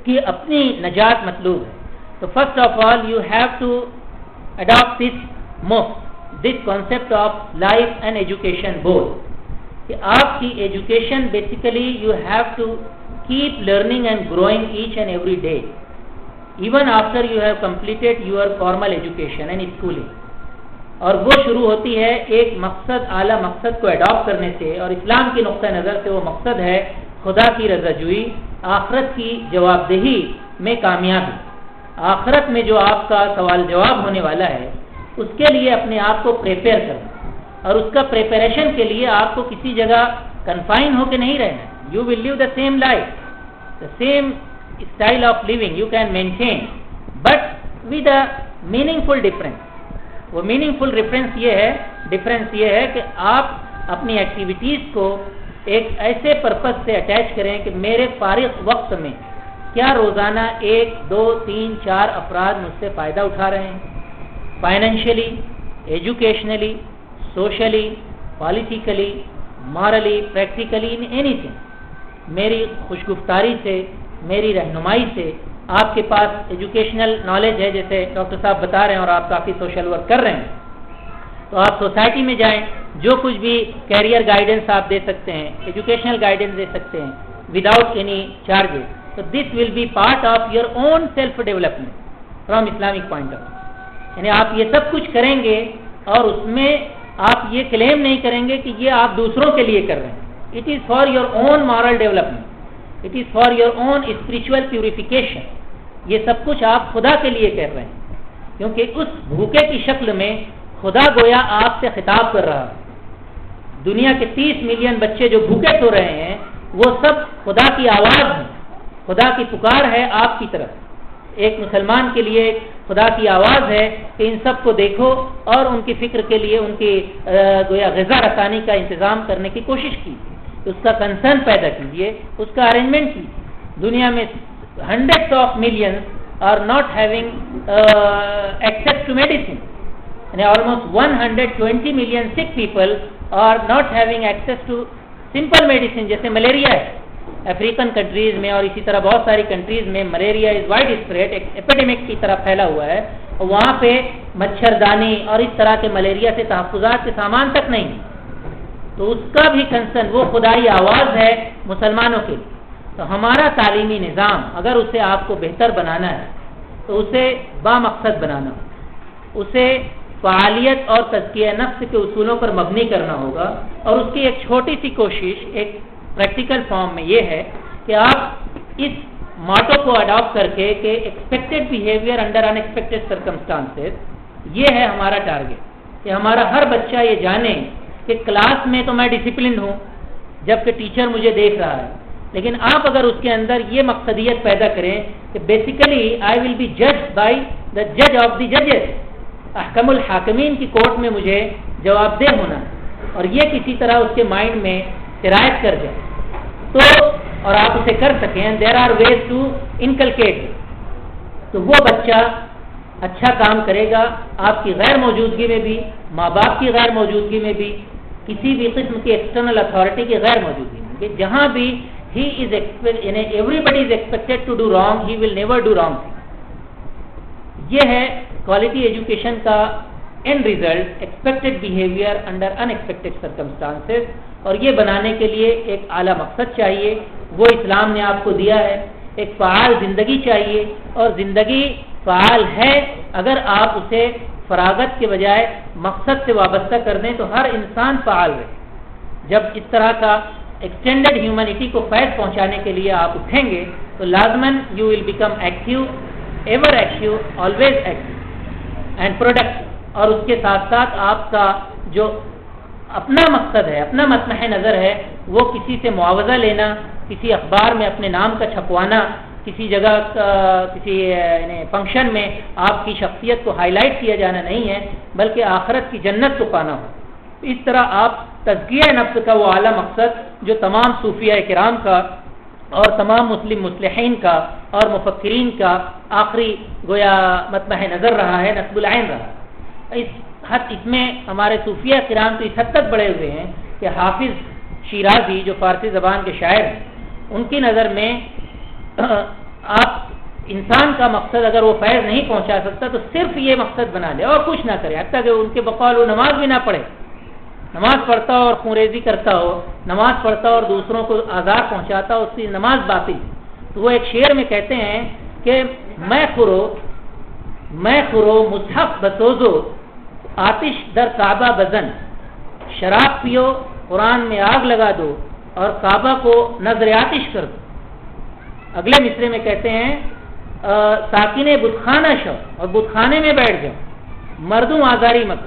کی اپنی نجات مطلوب ہے تو first of all you have to adapt this concept of life and education both, کہ آپ کی education basically you have to keep learning and growing each and every day even after you have completed your formal education and schooling. اور وہ شروع ہوتی ہے ایک مقصد، اعلیٰ مقصد کو اڈاپٹ کرنے سے، اور اسلام کی نقطہ نظر سے وہ مقصد ہے خدا کی رضا جوئی، آخرت کی جواب دہی میں کامیابی. آخرت میں جو آپ کا سوال جواب ہونے والا ہے اس کے لیے اپنے آپ کو پریپیئر کرنا، اور اس کا پریپریشن کے لیے آپ کو کسی جگہ کنفائن ہو کے نہیں رہنا. You will live the same life, the same style of living you can maintain, but with a meaningful difference. وہ میننگ فل ڈفرینس یہ ہے کہ آپ اپنی ایکٹیویٹیز کو ایک ایسے پرپس سے اٹیچ کریں کہ میرے فارغ وقت میں کیا روزانہ 1 2 3 4 افراد مجھ سے فائدہ اٹھا رہے ہیں، financially, educationally, socially, politically, morally, practically, in anything. میری خوشگفتاری سے، میری رہنمائی سے آپ کے پاس ایجوکیشنل نالج ہے، جیسے ڈاکٹر صاحب بتا رہے ہیں اور آپ کافی سوشل ورک کر رہے ہیں، تو آپ سوسائٹی میں جائیں، جو کچھ بھی کیریئر گائیڈنس آپ دے سکتے ہیں، ایجوکیشنل گائیڈنس دے سکتے ہیں وداؤٹ اینی چارجز. تو this will be part of your own self development from Islamic point of view. یعنی آپ یہ سب کچھ کریں گے اور اس میں آپ یہ کلیم نہیں کریں گے کہ یہ آپ دوسروں کے لیے کر رہے ہیں. It is for your own moral development, it is for your own spiritual purification. یہ سب کچھ آپ خدا کے لیے کر رہے ہیں، کیونکہ اس بھوکے کی شکل میں خدا گویا آپ سے خطاب کر رہا ہے. دنیا کے 30 ملین بچے جو بھوکے سو رہے ہیں وہ سب خدا کی آواز ہے، خدا کی پکار ہے آپ کی طرف. ایک مسلمان کے لیے خدا کی آواز ہے کہ ان سب کو دیکھو اور ان کی فکر کے لیے ان کی گویا غذا رسانی کا انتظام کرنے کی کوشش کی، اس کا کنسرن پیدا کیجیے، اس کا ارینجمنٹ کیجیے. دنیا میں hundreds of millions are not having access to medicine, and almost 120 million sick people are not having access to simple medicine جیسے ملیریا ہے. افریقن کنٹریز میں اور اسی طرح بہت ساری کنٹریز میں ملیریا از وائڈ اسپریڈ، ایک ایپیڈیمک کی طرح پھیلا ہوا ہے، اور وہاں پہ مچھردانی اور اس طرح کے ملیریا سے تحفظات کے سامان تک نہیں. تو اس کا بھی کنسرن، وہ خدائی آواز ہے مسلمانوں کے لیے. تو ہمارا تعلیمی نظام اگر اسے آپ کو بہتر بنانا ہے تو اسے بامقصد بنانا ہوگا، اسے فعالیت اور تزکیہ نفس کے اصولوں پر مبنی کرنا ہوگا. اور اس کی ایک چھوٹی سی کوشش ایک پریکٹیکل فارم میں یہ ہے کہ آپ اس ماٹو کو اڈاپٹ کر کے کہ ایکسپیکٹڈ بیہیویئر انڈر ان ایکسپیکٹڈ سرکمسٹانسز، یہ ہے ہمارا ٹارگیٹ، کہ ہمارا ہر بچہ یہ جانے کہ کلاس میں تو میں ڈسپلنڈ ہوں جبکہ ٹیچر مجھے دیکھ رہا ہے، لیکن آپ اگر اس کے اندر یہ مقصدیت پیدا کریں کہ بیسیکلی آئی ول بی جج بائی دا جج آف دی ججز، احکم الحاکمین کی کورٹ میں مجھے جواب دہ ہونا ہے، اور یہ کسی طرح اس کے مائنڈ میں سرایت کر جائے تو، اور آپ اسے کر سکیں، there are ways to inculcate, تو وہ بچہ اچھا کام کرے گا آپ کی غیر موجودگی میں بھی، ماں باپ کی غیر موجودگی میں بھی، کسی بھی قسم کی ایکسٹرنل اتھارٹی کی غیر موجودگی میں، کہ جہاں بھی he is everybody is expected to do wrong, he will never do wrong. یہ ہے کوالٹی ایجوکیشن کا and result, expected behaviour under in expected circumstances. اور یہ بنانے کے لیے ایک اعلیٰ مقصد چاہیے، وہ اسلام نے آپ کو دیا ہے. ایک فعال زندگی چاہیے، اور زندگی فعال ہے اگر آپ اسے فراغت کے بجائے مقصد سے وابستہ کر دیں تو ہر انسان فعال رہے. جب اس طرح کا ایکسٹینڈڈ ہیومینٹی کو فیض پہنچانے کے لیے آپ اٹھیں گے تو لازماً you will become active, ever active, always active and productive. اور اس کے ساتھ ساتھ آپ کا جو اپنا مقصد ہے، اپنا مطمح نظر ہے، وہ کسی سے معاوضہ لینا، کسی اخبار میں اپنے نام کا چھپوانا، کسی جگہ کسی فنکشن میں آپ کی شخصیت کو ہائی لائٹ کیا جانا نہیں ہے، بلکہ آخرت کی جنت کو پانا ہو. اس طرح آپ تزکیہ نفس کا وہ اعلیٰ مقصد جو تمام صوفیہ کرام کا اور تمام مسلم مصلحین کا اور مفکرین کا آخری گویا مطمح نظر رہا ہے، نصب العین رہا. اس حد اس میں ہمارے صوفیہ کرام تو اس حد تک بڑے ہوئے ہیں کہ حافظ شیرازی جو فارسی زبان کے شاعر ہیں، ان کی نظر میں آپ انسان کا مقصد اگر وہ فیض نہیں پہنچا سکتا تو صرف یہ مقصد بنا لے اور کچھ نہ کرے، حتیٰ کہ ان کے بقول وہ نماز بھی نہ پڑھے، نماز پڑھتا ہو اور خونریزی کرتا ہو، نماز پڑھتا ہو اور دوسروں کو آزار پہنچاتا ہو، اس کی نماز باطل۔ تو وہ ایک شعر میں کہتے ہیں کہ میں خورو مصحف بسوزو آتش در کعبہ بزن، شراب پیو قرآن میں آگ لگا دو اور کعبہ کو نظر آتش کر دو۔ اگلے مصرے میں کہتے ہیں ساکن بتخانہ شو، اور بتخانے میں بیٹھ جاؤ، مردوں آزاری مت،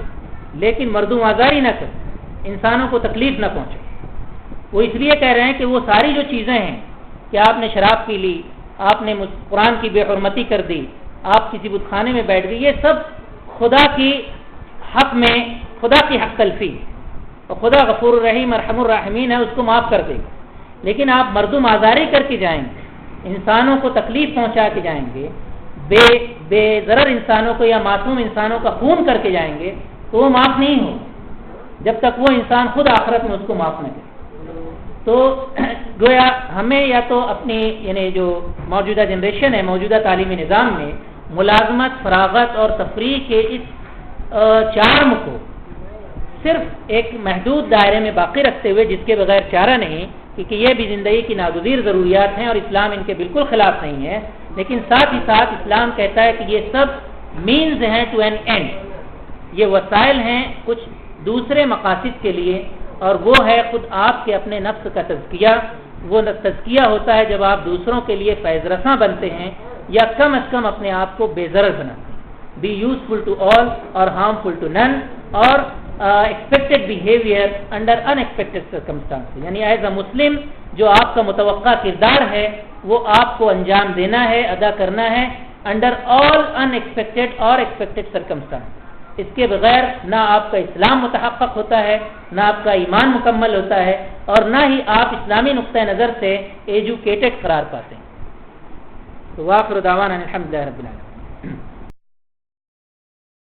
لیکن مردوں آزاری نہ کر، انسانوں کو تکلیف نہ پہنچے۔ وہ اس لیے کہہ رہے ہیں کہ وہ ساری جو چیزیں ہیں کہ آپ نے شراب پی لی، آپ نے قرآن کی بے حرمتی کر دی، آپ کسی بتخانے میں بیٹھ گئی، یہ سب خدا کی حق میں خدا کی حق تلفی، اور خدا غفور الرحیم ارحم الراحمین ہے، اس کو معاف کر دے گا۔ لیکن آپ مردم آزاری کر کے جائیں گے، انسانوں کو تکلیف پہنچا کے جائیں گے، بے ضرر انسانوں کو یا معصوم انسانوں کا خون کر کے جائیں گے، تو وہ معاف نہیں ہو جب تک وہ انسان خود آخرت میں اس کو معاف نہ کرے۔ تو گویا ہمیں یا تو اپنی یعنی جو موجودہ جنریشن ہے، موجودہ تعلیمی نظام میں ملازمت، فراغت اور تفریح کے اس چارم کو صرف ایک محدود دائرے میں باقی رکھتے ہوئے، جس کے بغیر چارہ نہیں، کیونکہ یہ بھی زندگی کی ناگزیر ضروریات ہیں اور اسلام ان کے بالکل خلاف نہیں ہے، لیکن ساتھ ہی ساتھ اسلام کہتا ہے کہ یہ سب مینز ہیں ٹو این اینڈ، یہ وسائل ہیں کچھ دوسرے مقاصد کے لیے، اور وہ ہے خود آپ کے اپنے نفس کا تزکیہ۔ وہ تزکیہ ہوتا ہے جب آپ دوسروں کے لیے فیض رساں بنتے ہیں یا کم از کم اپنے آپ کو بے ضرر بناتے ہیں، بی یوزفل ٹو آل اور ہارمفل ٹو نن، اور expected behaviour under unexpected circumstance, یعنی ایز اے مسلم جو آپ کا متوقع کردار ہے وہ آپ کو انجام دینا ہے، ادا کرنا ہے انڈر آل ان ایکسپیکٹڈ اور ایکسپیکٹڈ سرکمسٹانس۔ اس کے بغیر نہ آپ کا اسلام متحقق ہوتا ہے، نہ آپ کا ایمان مکمل ہوتا ہے، اور نہ ہی آپ اسلامی نقطۂ نظر سے ایجوکیٹڈ قرار پاتے ہیں۔ تو واخر دعوانا الحمدللہ رب العالمین۔